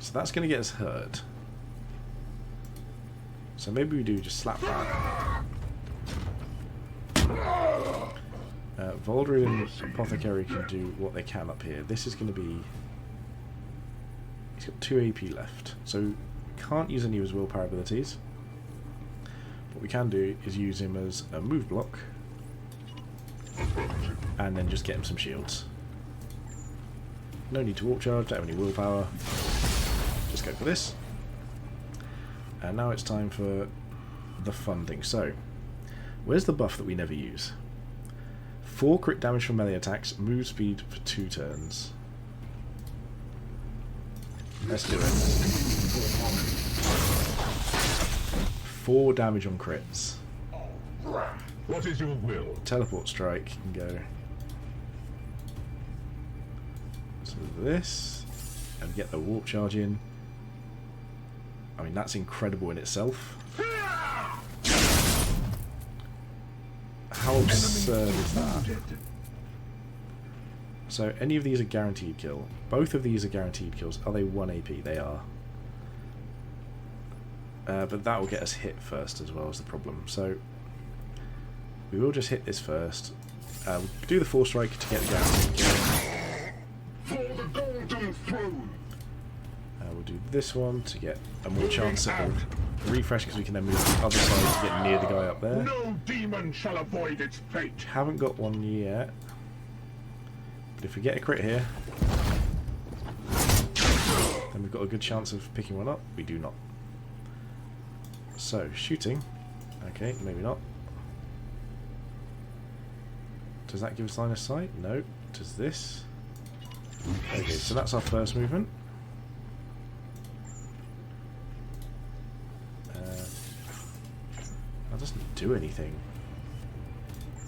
So that's going to get us hurt. So maybe we do just slap that. Voldry and Apothecary can do what they can up here. This is going to be... He's got 2 AP left. So can't use any of his willpower abilities. What we can do is use him as a move block. And then just get him some shields. No need to warp charge, don't have any willpower. Just go for this. And now it's time for the fun thing. So, where's the buff that we never use? 4 crit damage from melee attacks, move speed for 2 turns. Let's do it. 4 damage on crits. What is your will? Teleport strike can go. So this, and get the warp charge in. I mean, that's incredible in itself. How absurd is that? So any of these are guaranteed kill. Both of these are guaranteed kills. Are they 1 AP? They are. But that will get us hit first as well as the problem. So we will just hit this first. We'll do the 4 strike to get the guaranteed kill. For the golden throne. We'll do this one to get a more chance at a refresh because we can then move to the other side to get near the guy up there. No demon shall avoid its fate. Haven't got one yet. But if we get a crit here, then we've got a good chance of picking one up. We do not. So, shooting. Okay, maybe not. Does that give us line of sight? No. Does this? Okay, so that's our first movement. That doesn't do anything.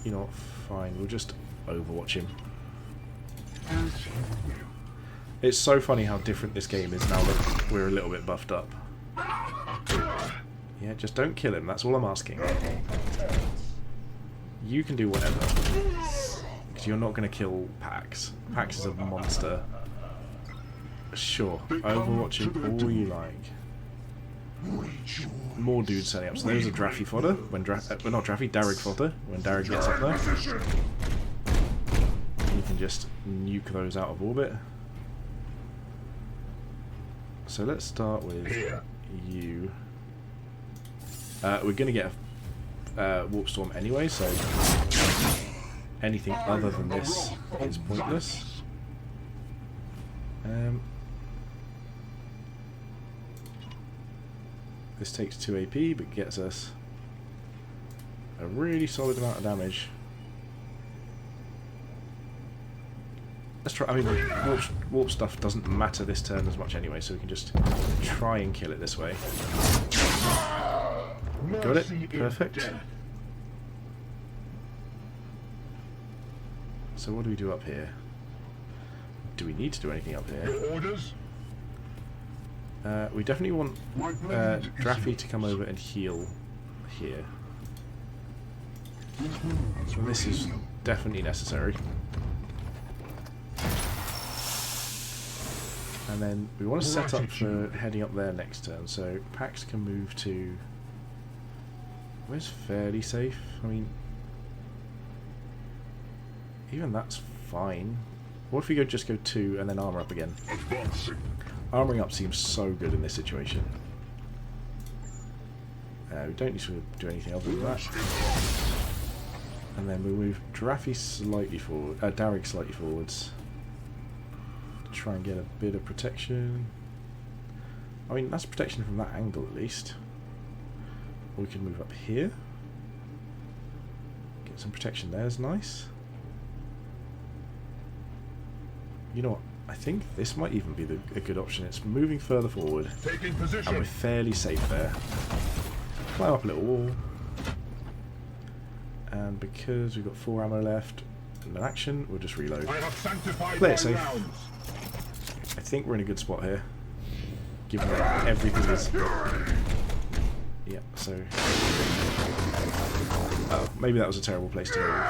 You know what? Fine, we'll just overwatch him. It's so funny how different this game is now that we're a little bit buffed up. Yeah, just don't kill him, that's all I'm asking. You can do whatever. Because you're not going to kill Pax. Pax is a monster. Sure, overwatch him all you like. More dudes setting up. So there's a Draffy fodder. When not Draffy, Darrig fodder. When Darrig gets up there. You can just nuke those out of orbit. So let's start with you. We're going to get a Warp Storm anyway, so anything other than this is pointless. This takes 2 AP, but gets us a really solid amount of damage. Let's try. I mean, warp stuff doesn't matter this turn as much anyway, so we can just try and kill it this way. Got it. Perfect. So what do we do up here? Do we need to do anything up here? Orders? We definitely want Draffy to come over and heal here. So this is definitely necessary. And then we want to set up for heading up there next turn, so Pax can move to... Where's fairly safe? I mean... Even that's fine. What if we just go 2 and then armor up again? Armoring up seems so good in this situation. We don't need to do anything other than that. And then we'll move Draffy slightly forward, Darrig slightly forwards. To try and get a bit of protection. I mean, that's protection from that angle at least. we can move up here. Get some protection there is nice. You know what? I think this might even be a good option. It's moving further forward. Taking position. And we're fairly safe there. Climb up a little wall. And because we've got 4 ammo left and an action, we'll just reload. I have sanctified Play my it safe. rounds. I think we're in a good spot here. Given that everything is... Yeah, so... Oh, maybe that was a terrible place to move.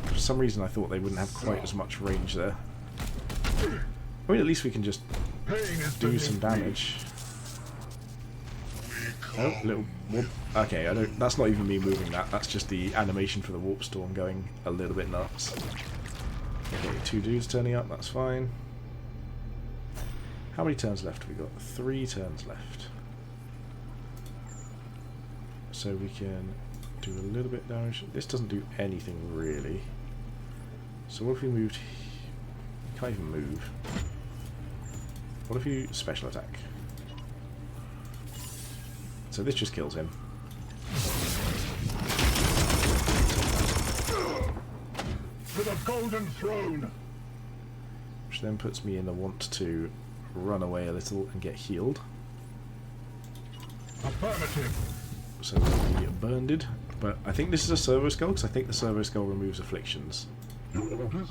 For some reason I thought they wouldn't have quite as much range there. I mean, at least we can just do some damage. Oh, little warp. Okay, I don't. That's not even me moving that. That's just the animation for the warp storm going a little bit nuts. Okay, 2 dudes turning up. That's fine. How many turns left have we got? 3 turns left. So we can do a little bit of damage. This doesn't do anything really. So what if we moved? You can't even move. What if you special attack? So this just kills him. To the golden throne. Which then puts me in the want to run away a little and get healed. Affirmative. So we'll be burned. But I think this is a servo skull because I think the servo skull removes afflictions. Your orders?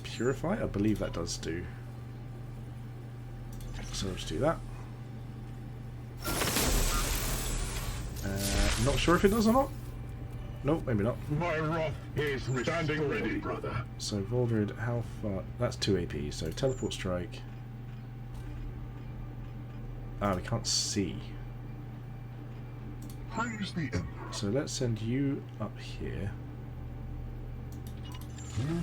Purify? I believe that does do. So let's do that. Not sure if it does or not. Nope, maybe not. My wrath is standing ready, brother. So Voldred, how far? That's 2 AP. So teleport strike. Ah, we can't see. Praise the Emperor. So let's send you up here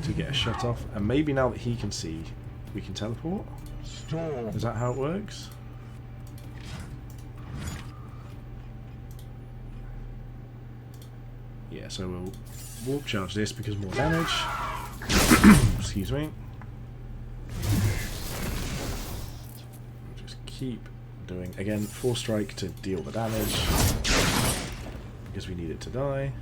to get a shut off, and maybe now that he can see, we can teleport. Storm. Is that how it works? Yeah, so we'll warp charge this because more damage. Excuse me. We'll just keep doing, again, 4 strike to deal the damage because we need it to die.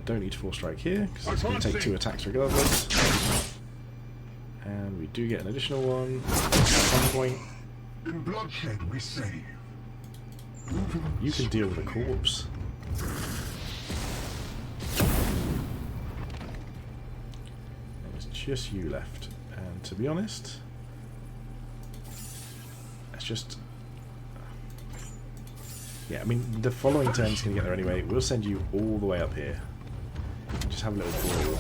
Don't need 4 strike here because it's going to take 2 attacks regardless. And we do get an additional one at some point. In bloodshed we save. You can deal with a corpse. There's just you left. And to be honest, it's just... Yeah, I mean, the following turn's going to get there anyway. We'll send you all the way up here. Just have a little brawl.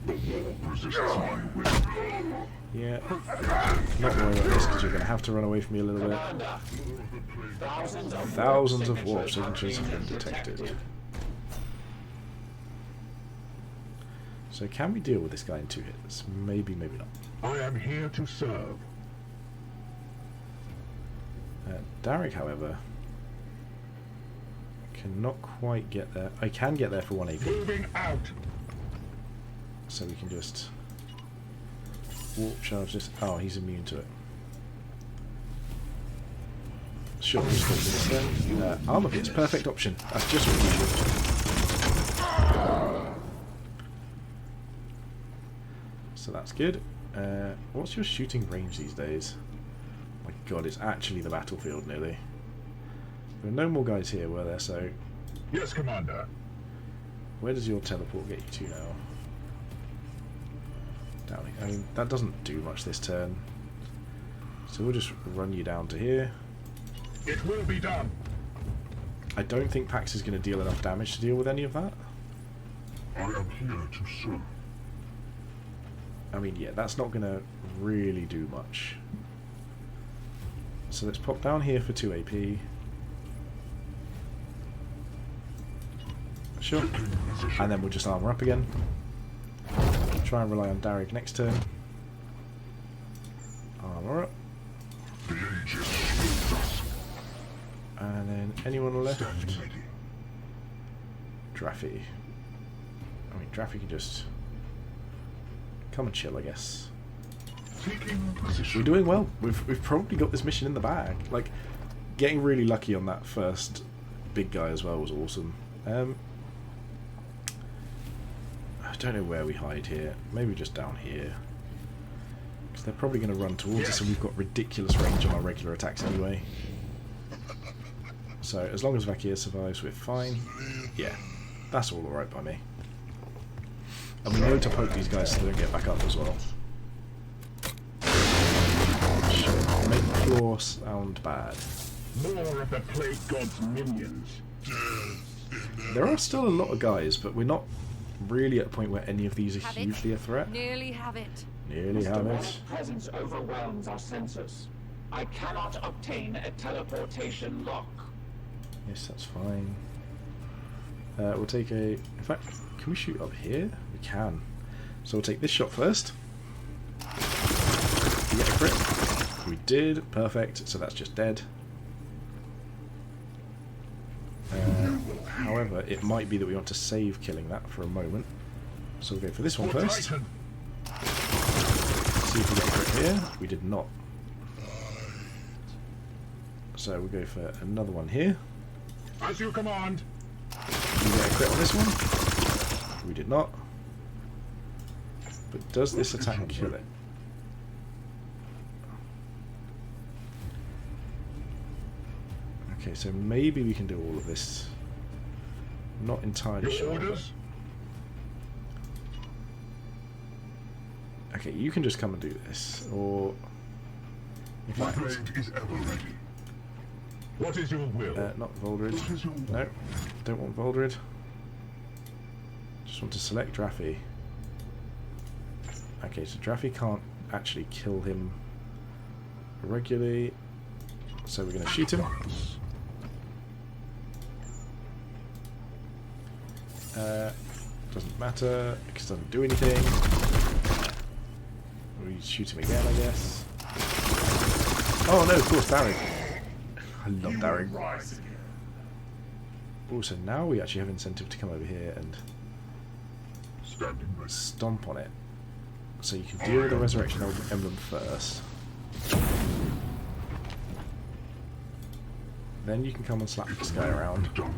Resists my will. Yeah. Not worry about this because you're going to have to run away from me a little bit. Thousands of warp signatures have been detected. So can we deal with this guy in 2 hits? Maybe, maybe not. I am here to serve. Darek, however, cannot quite get there. I can get there for 1 AP. Moving out. So we can just warp charge this. Oh, he's immune to it. Sure, just go for this then. Armor Pit's perfect option. That's just what we should. So that's good. What's your shooting range these days? My god, it's actually the battlefield nearly. There are no more guys here, were there? So Yes, Commander. where does your teleport get you to now? Down here. I mean, that doesn't do much this turn. So we'll just run you down to here. It will be done. I don't think Pax is going to deal enough damage to deal with any of that. I am here to serve. I mean, yeah, that's not going to really do much. So let's pop down here for 2 AP. Sure. And then we'll just armor up again. Try and rely on Darek next turn. Armor up. The ages shield us. And then anyone left? Stand ready. Draffy. I mean, Draffy can just come and chill, I guess. Taking position. We're doing well. We've probably got this mission in the bag. Like, getting really lucky on that first big guy as well was awesome. I don't know where we hide here. Maybe just down here. Because they're probably going to run towards us, and we've got ridiculous range on our regular attacks anyway. So, as long as Vakir survives, we're fine. Yeah, that's all alright by me. And we know to poke these guys so they don't get back up as well. Sure, make claw sound bad. More of the Plague God's minions. There are still a lot of guys, but we're not really at a point where any of these are Have hugely it. a threat. Nearly have it. Nearly have His it. presence overwhelms our sensors. I cannot obtain a teleportation lock. Yes, that's fine. We'll take a... In fact, can we shoot up here? We can. So we'll take this shot first. We get a crit. We did. Perfect. So that's just dead. However, it might be that we want to save killing that for a moment. So we'll go for this one first. See if we get a crit here. We did not. So we'll go for another one here. As you command. We get a crit on this one. We did not. But does this attack kill it? Okay, so maybe we can do all of this. Not entirely sure. Okay, you can just come and do this, or in My fact, blade is ever ready. What is your will? not Voldred. What is your will? No, don't want Voldred. Just want to select Draffy. Okay, so Draffy can't actually kill him regularly, so we're going to shoot him. Doesn't matter because it doesn't do anything. We shoot him again, I guess. Oh no, of course, Darig. I love Darig. Also, now we actually have incentive to come over here and Standing ready. stomp on it. So you can deal with the Resurrection Emblem first. Then you can come and slap this guy around. Done.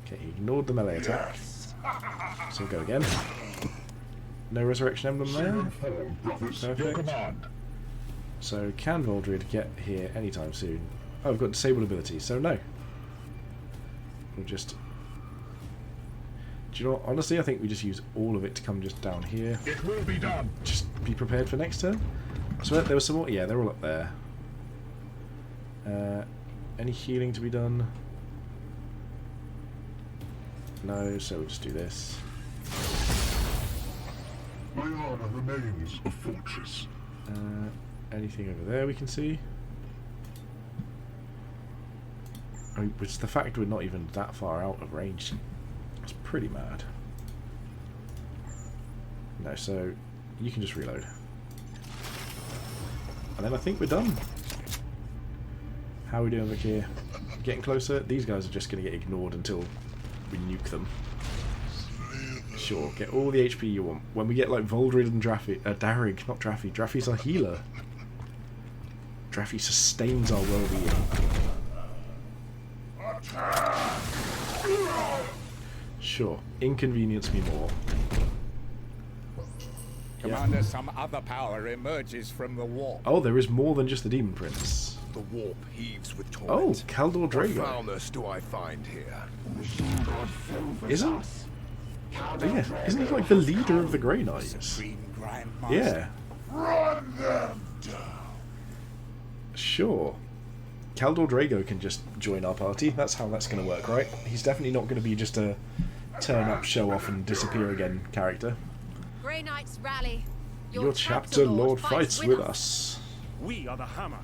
Okay, he ignored the melee attack. So we'll go again. No Resurrection Emblem there. Brothers. Perfect. So can Voldred get here anytime soon? Oh, we've got disabled ability, so no. We'll just... Do you know what? Honestly, I think we just use all of it to come just down here. It will be done. Just be prepared for next turn. So there was some more... Yeah, they're all up there. Any healing to be done? No, so we'll just do this. My armor remains a fortress. Anything over there we can see? I mean, it's the fact we're not even that far out of range. It's pretty mad. No, so you can just reload. And then I think we're done. How are we doing, Vakir? Getting closer? These guys are just going to get ignored until we nuke them. Sure, get all the HP you want. When we get like Voldred and Darig, not Draffy. Draffy's our healer. Draffy sustains our well-being. Sure, inconvenience me more. Commander, some other power emerges from the warp. Oh, there is more than just the Demon Prince. The warp heaves with Oh, torment. Kaldor What Drago. foulness do I find here? Isn't? Oh, yeah, isn't he like the leader of the Grey Knights? Supreme Grand Master. Yeah, Run them down. sure. Kaldor Drago can just join our party. That's how that's going to work, right? He's definitely not going to be just a turn up, show off, and disappear again character. Grey Knights rally. Your chapter Lord fights with us. We are the hammer.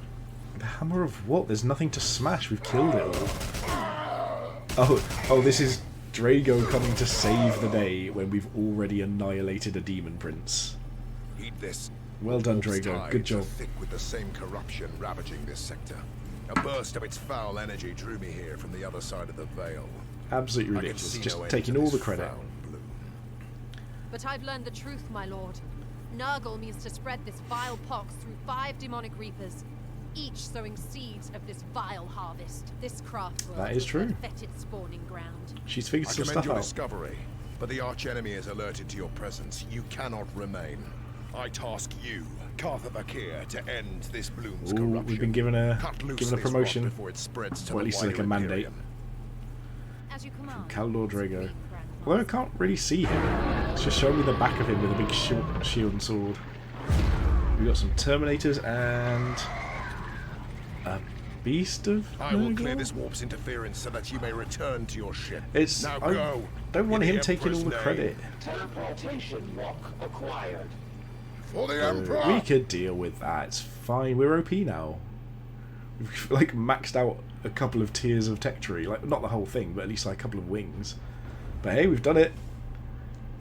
The hammer of what? There's nothing to smash. We've killed it all. Oh, this is Drago coming to save the day when we've already annihilated a demon prince. Heed this. Well done, Warp's Drago. tides Good are job. thick with the same corruption ravaging this sector. A burst of its foul energy drew me here from the other side of the veil. Absolutely I can ridiculous. see Just no end taking to all this the credit. foul bloom. But I've learned the truth, my lord. Nurgle means to spread this vile pox through 5 demonic reapers, each sowing seeds of this vile harvest. This Craftworld That is true. the fetid spawning ground. She's figured I some commend stuff your out. discovery, but the archenemy is alerted to your presence. You cannot remain. I task you, Cartha Vakir, to end this bloom's Ooh, corruption. we've been given a Cut loose given a this rot promotion, before it spreads to or at the least like wider a mandate. Imperium. As you command. Caldor Drago. Supreme Although I Grandmaster. can't really see him. It's just showing me the back of him with a big shield and sword. We've got some Terminators and a Beast of I will Nurgle? clear this warp's interference so that you may return to your ship. It's now I go. don't want in him the taking all Emperor's the name. credit. Teleportation lock acquired. For the Emperor. We could deal with that. It's fine. We're OP now. We've like maxed out a couple of tiers of tech tree. Like not the whole thing, but at least like a couple of wings. But hey, we've done it.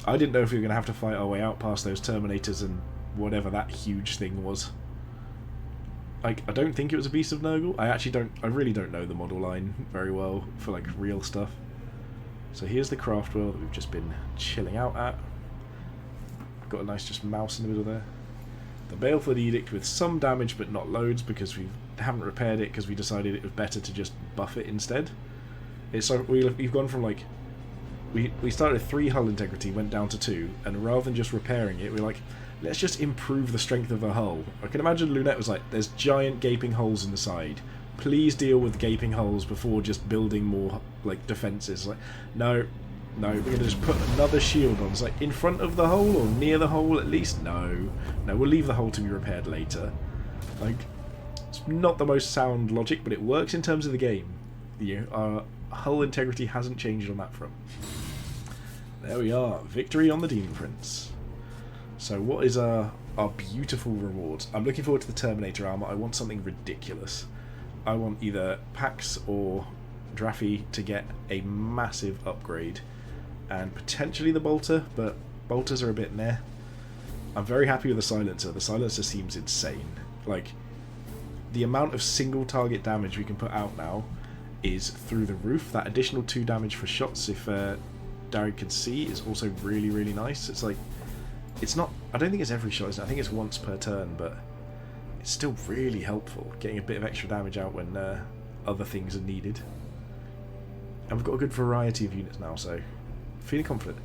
I didn't know if we were going to have to fight our way out past those Terminators and whatever that huge thing was. Like, I don't think it was a Beast of Nurgle. I really don't know the model line very well for like real stuff. So here's the Craftworld that we've just been chilling out at. Got a nice just mouse in the middle there. The Baleful Edict with some damage but not loads because we haven't repaired it because we decided it was better to just buff it instead. It's so we've gone from like we started at 3 hull integrity, went down to 2, and rather than just repairing it, we're like, let's just improve the strength of the hull. I can imagine Lunette was like, there's giant gaping holes in the side. Please deal with gaping holes before just building more like defences. Like, no, we're going to just put another shield on. It's like in front of the hole or near the hole at least. No, we'll leave the hole to be repaired later. Like, it's not the most sound logic, but it works in terms of the game. Our hull integrity hasn't changed on that front. There we are, victory on the Demon Prince. So what is our beautiful rewards? I'm looking forward to the Terminator armor. I want something ridiculous. I want either Pax or Draffy to get a massive upgrade, and potentially the Bolter, but Bolters are a bit meh. I'm very happy with the Silencer. The Silencer seems insane. Like, the amount of single target damage we can put out now is through the roof. That additional 2 damage for shots, if Darren can see, is also really, really nice. It's like, it's not, I don't think it's every shot, I think it's once per turn, but it's still really helpful, getting a bit of extra damage out when other things are needed. And we've got a good variety of units now, so feeling confident.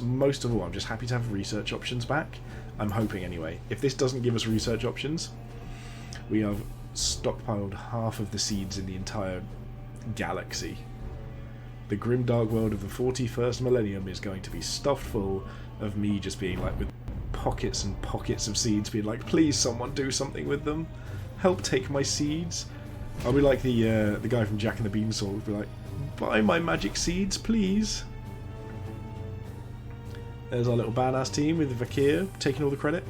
Most of all, I'm just happy to have research options back. I'm hoping anyway. If this doesn't give us research options, we have stockpiled half of the seeds in the entire galaxy. The grim dark world of the 41st millennium is going to be stuffed full of me just being like with pockets and pockets of seeds, being like, please someone do something with them, help take my seeds. I'll be like the guy from Jack and the Beanstalk, be like, buy my magic seeds please. There's our little badass team with Vakir taking all the credit.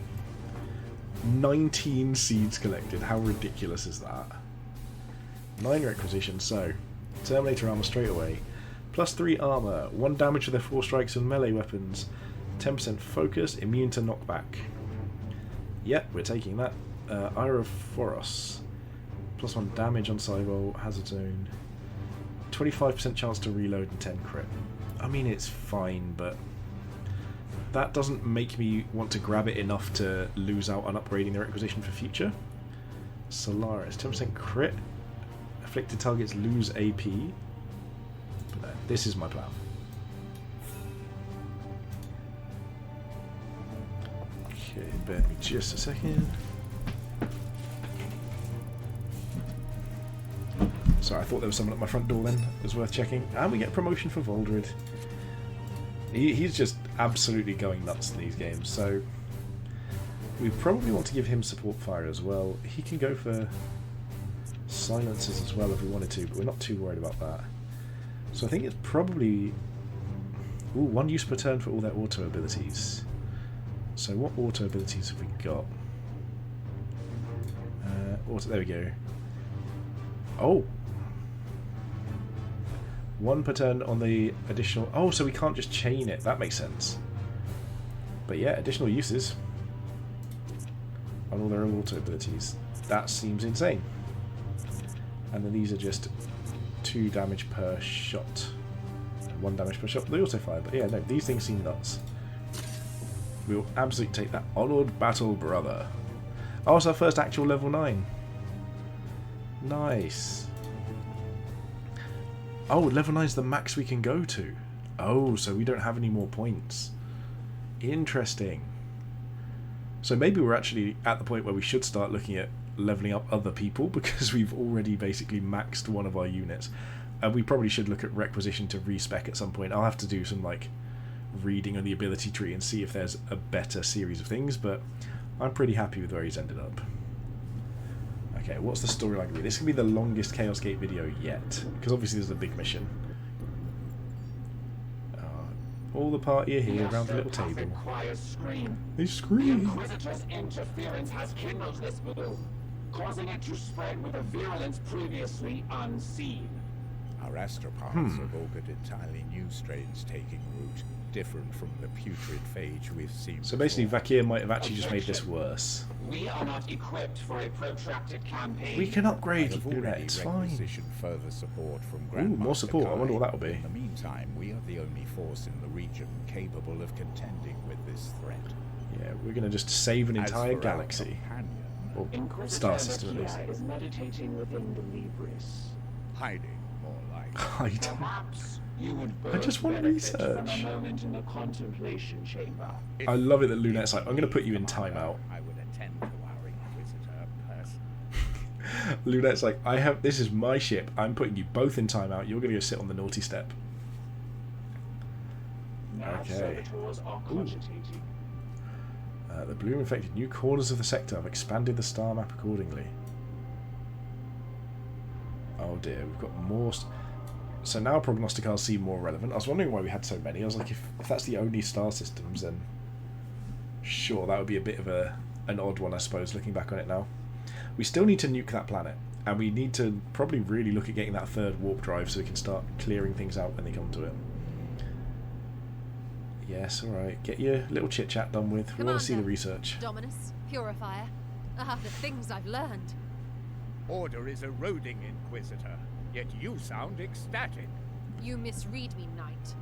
19 seeds collected, how ridiculous is that? 9 requisitions, so Terminator armor straight away. +3 armor, 1 damage for their 4 strikes and melee weapons, 10% focus, immune to knockback. Yep, we're taking that. Irophoros, +1 damage on Cybo, hazard zone, 25% chance to reload and 10 crit. I mean, it's fine, but that doesn't make me want to grab it enough to lose out on upgrading the requisition for future. Solaris, 10% crit, afflicted targets lose AP. But this is my plan. Okay, bear with me just a second. Sorry, I thought there was someone at my front door then. It was worth checking. And we get promotion for Voldred. He's just absolutely going nuts in these games, so we probably want to give him support fire as well. He can go for silencers as well if we wanted to, but we're not too worried about that. So I think it's probably 1 use per turn for all their auto abilities. So what auto abilities have we got? There we go. Oh! 1 per turn on the additional... Oh, so we can't just chain it. That makes sense. But yeah, additional uses on all their auto abilities. That seems insane. And then these are just 2 damage per shot. 1 damage per shot for the auto fire. But yeah, no, these things seem nuts. We'll absolutely take that. Honored Battle Brother. Oh, it's our first actual level 9. Nice. Oh, level 9 is the max we can go to. Oh, so we don't have any more points. Interesting. So maybe we're actually at the point where we should start looking at leveling up other people, because we've already basically maxed one of our units. And we probably should look at requisition to respec at some point. I'll have to do some like reading on the ability tree and see if there's a better series of things, but I'm pretty happy with where he's ended up. Okay, what's the storyline going to be? This can be the longest Chaos Gate video yet, because obviously there's a big mission. All the party are here around the little table. They The scream. Inquisitor's interference has kindled this bloom, causing it to spread with a virulence previously unseen. Our astropods have augured entirely new strains taking root, different from the putrid phage we've seen. So basically, before. Vakir might have actually just made this worse. We are not equipped for a protracted campaign. We can I upgrade, have Lunette, already it's fine. requisitioned further support from Ooh, more Grandmaster support. I wonder what Kai. that'll be. In the meantime, we are the only force in the region capable of contending with this threat. Yeah, we're going to just save an As entire for our galaxy. companion, Or Inquisitor star system, at least. Vakia is meditating within the Libris. hiding more like. Hide. Perhaps you would I just want benefit research. from a moment in the contemplation chamber. I love it that Lunette's like, I'm going to put you in timeout. I would attend to our Inquisitor personally. Lunette's like, this is my ship. I'm putting you both in timeout. You're going to go sit on the naughty step. Nav Okay. servitors are cogitating. The bloom infected new corners of the sector have expanded the star map accordingly. Oh dear, we've got more. So now prognosticars seem more relevant. I was wondering why we had so many. I was like, if that's the only star systems, then sure, that would be a bit of an odd one, I suppose, looking back on it now. We still need to nuke that planet, and we need to probably really look at getting that third warp drive so we can start clearing things out when they come to it. Yes, alright. Get your little chit-chat done with. We want to see the Commander, research. Dominus, Purifier. Ah, the things I've learned. Order is eroding, Inquisitor, yet you sound ecstatic. You misread me, Knight.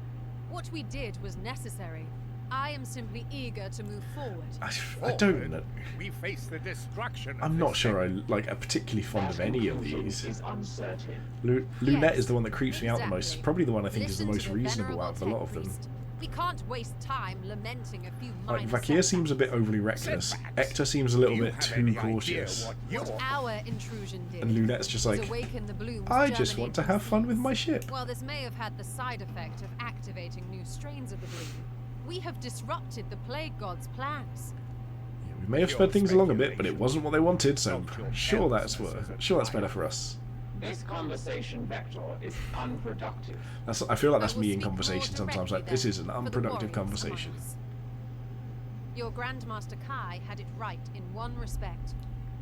What we did was necessary. I am simply eager to move forward. I don't know. We face the destruction of I'm not this sure thing. I'm particularly fond of any of these. Is uncertain. Lunette Yes, is the one that creeps me out the most. exactly. Probably the one I think is the Listen most to reasonable out of the lot of venerable them. tech priest. We can't waste time lamenting a few Like, minor Vakir seems a bit setbacks. overly reckless. Setbacks? Ector seems a little Do you bit have too any idea cautious. what your- What our intrusion did And Lunette's just was like, awaken the blooms I just want to have fun with my ship. While this may have had the side effect of activating new strains of the bloom, we have disrupted the plague god's plans. Yeah, we may have Your sped things along a bit, but it wasn't what they wanted, so Don't your sure that's helplessness as a sure that's better child. for us. This conversation vector is unproductive. I feel like I that's will me in speak more conversation sometimes. directly Like, this then is an for the unproductive warriors among conversation. us. Your Grandmaster Kai had it right in one respect.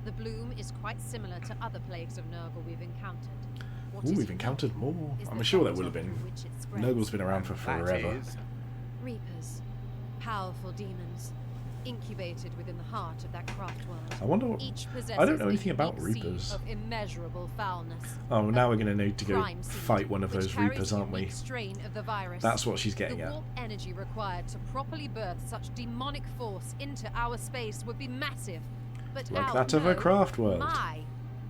The bloom is quite similar to other plagues of Nurgle we've encountered. What Ooh, is we've unique encounted more. is I'm the sure there vector will have been. through which it spreads. Nurgle's been around for That forever. is- Reapers, powerful demons, incubated within the heart of that craft world. I wonder what. Each I don't know possesses a anything about unique seed Reapers. Of immeasurable foulness. Oh, now A we're going to need to go crime seed, fight one of which those carries Reapers, the aren't we? unique strain of the virus. That's what she's getting The at. warp energy required to properly birth such demonic force into our space would be massive. But Like our, that of a no, Craftworld. My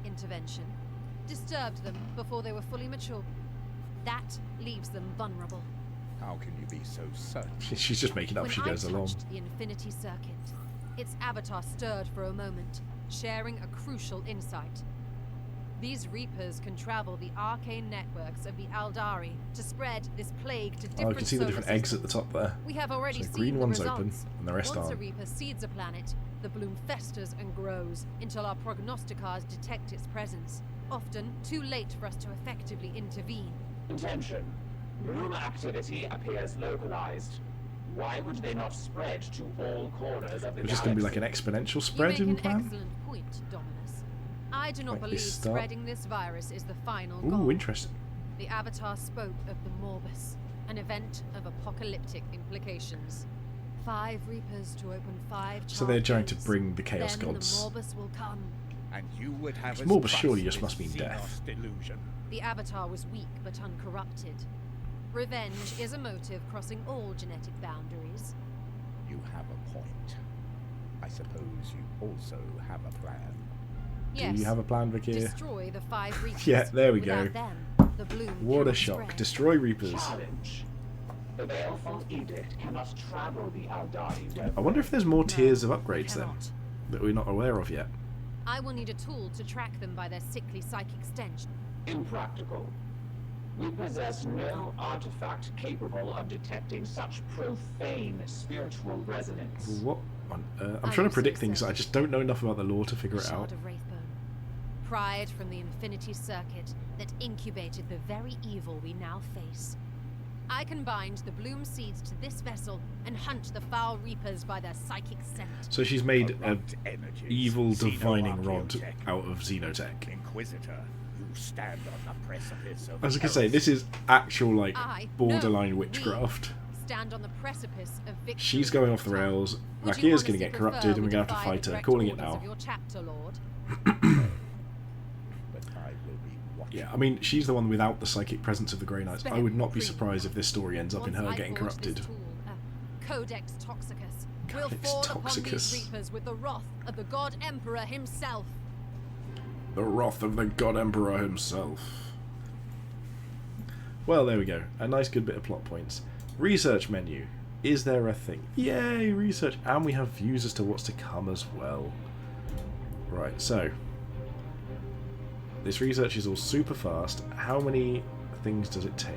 intervention disturbed them before they were fully mature. That leaves them vulnerable. How can you be so certain? She's just making up When she I goes along. touched the Infinity Circuit, its avatar stirred for a moment, sharing a crucial insight. These Reapers can travel the arcane networks of the Aldari to spread this plague to different Oh, I can see the solar different eggs at the systems. top there. We have already So seen green the one's results. open, and the rest Once a aren't. Reaper seeds a planet, the bloom festers and grows until our prognosticars detect its presence, often too late for us to effectively intervene. Attention. Bloom activity appears localized. Why would they not spread to all corners of the It's just going to be like galaxy? an exponential You spread make in an plan. excellent point, Dominus. I do not Like believe this start- spreading this virus is the final Ooh, goal. interesting. The Avatar spoke of the Morbus, an event of apocalyptic implications. 5 Reapers to open 5 So they're trying to gates. bring the Chaos Then Gods. the Morbus will come. And you would have us Morbus trust surely just this must mean death. Xenos delusion. The Avatar was weak but uncorrupted. Revenge is a motive crossing all genetic boundaries. You have a point. I suppose you also have a plan. Yes. Do you have a plan, Vic here? Destroy the 5 Reapers. Yeah, there we Without go. Them, the bloom What a cannot shock. spread. Destroy Reapers. Challenge. The baleful edict cannot travel the Aldari web. I wonder if there's more No, tiers of upgrades then cannot. that we're not aware of yet. I will need a tool to track them by their sickly psychic stench. Impractical. We possess no artifact capable of detecting such profane spiritual resonance. What on earth? I'm I trying to also predict things. said- I just don't know enough about the lore to figure it Shard out. of Wraithbone, pried from the Infinity Circuit that incubated the very evil we now face. I can bind the bloom seeds to this vessel and hunt the foul reapers by their psychic scent. So she's made a Corrupt energies, evil divining rod xenoarchaeotech. out of xenotech. Inquisitor, you stand on the precipice of I was gonna say, this is actual like I, borderline no, we witchcraft. stand on the precipice of victory. She's going off the rails. Would you Vakir's gonna honestly get prefer corrupted, and we we're gonna have to defy fight the her. direct Calling it orders now. of your chapter lord? But I will be watching. Yeah, I mean, she's the one without the psychic presence of the Grey Knights. I would not be Spare surprised if this story ends up in Once her I getting forge this corrupted. tool, Codex Toxicus, will Codex fall upon Toxicus. these reapers with the wrath of the God Emperor himself. The wrath of the God Emperor himself. Well, there we go. A nice good bit of plot points. Research menu. Is there a thing? Yay, research. And we have views as to what's to come as well. Right, so. This research is all super fast. How many things does it take?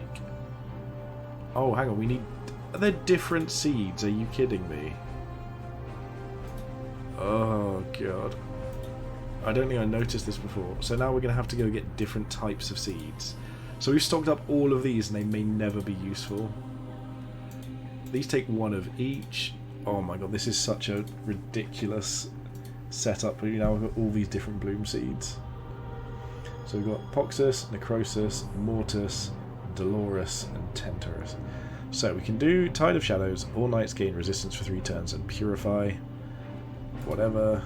Oh, hang on. We need... Are there different seeds? Are you kidding me? Oh, God. I don't think I noticed this before. So now we're going to have to go get different types of seeds. So we've stocked up all of these and they may never be useful. These take one of each. Oh my god, this is such a ridiculous setup. You know, we've got all these different bloom seeds. So we've got Poxus, Necrosis, Mortis, Dolorus, and Tentorus. So we can do Tide of Shadows, all knights gain resistance for 3 turns, and Purify. Whatever.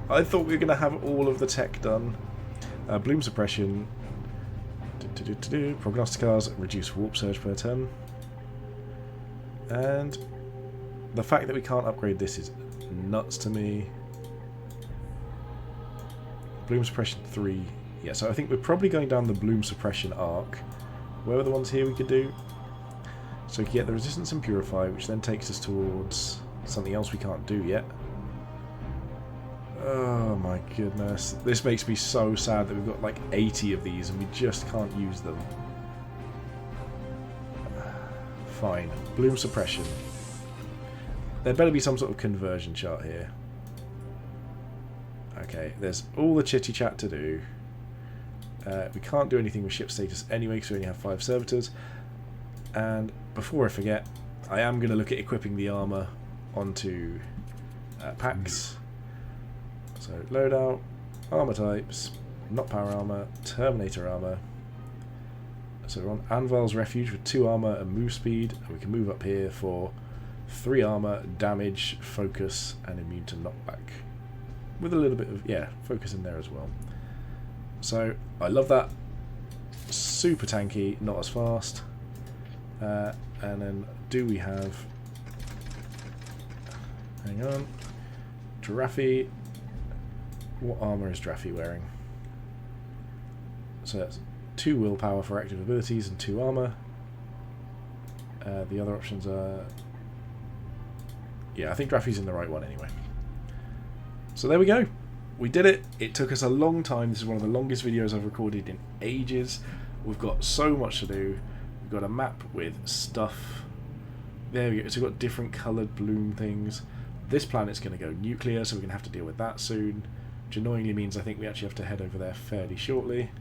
I thought we were going to have all of the tech done. Bloom Suppression. Prognosticars, reduce Warp Surge per turn. And the fact that we can't upgrade this is nuts to me. Bloom Suppression 3. Yeah, so I think we're probably going down the Bloom Suppression arc. Where are the ones here we could do? So we can get the Resistance and Purify, which then takes us towards something else we can't do yet. Oh my goodness. This makes me so sad that we've got like 80 of these and we just can't use them. Fine. Bloom Suppression. There better be some sort of conversion chart here. Okay, there's all the chitty chat to do. We can't do anything with ship status anyway because we only have 5 servitors. And before I forget, I am going to look at equipping the armour onto packs. So loadout, armour types, not power armour, Terminator armour. So we're on Anvil's Refuge with 2 armour and move speed, and we can move up here for 3 armour, damage, focus, and immune to knockback. With a little bit of, yeah, focus in there as well. So I love that. Super tanky, not as fast. And then do we have... Hang on. Giraffe. What armour is Giraffe wearing? So that's 2 willpower for active abilities and 2 armour. The other options are... Yeah, I think Giraffe's in the right one anyway. So there we go. We did it. It took us a long time. This is one of the longest videos I've recorded in ages. We've got so much to do. We've got a map with stuff. There we go. So we've got different coloured bloom things. This planet's going to go nuclear, so we're going to have to deal with that soon. Which annoyingly means I think we actually have to head over there fairly shortly.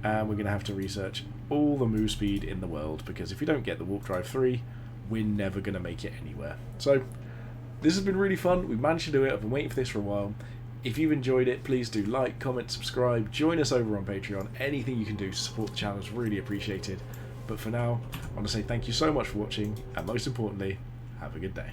And we're going to have to research all the move speed in the world, because if we don't get the Warp Drive 3, we're never going to make it anywhere. So, this has been really fun. We've managed to do it. I've been waiting for this for a while. If you've enjoyed it, please do like, comment, subscribe. Join us over on Patreon. Anything you can do to support the channel is really appreciated. But for now, I want to say thank you so much for watching, and most importantly, have a good day.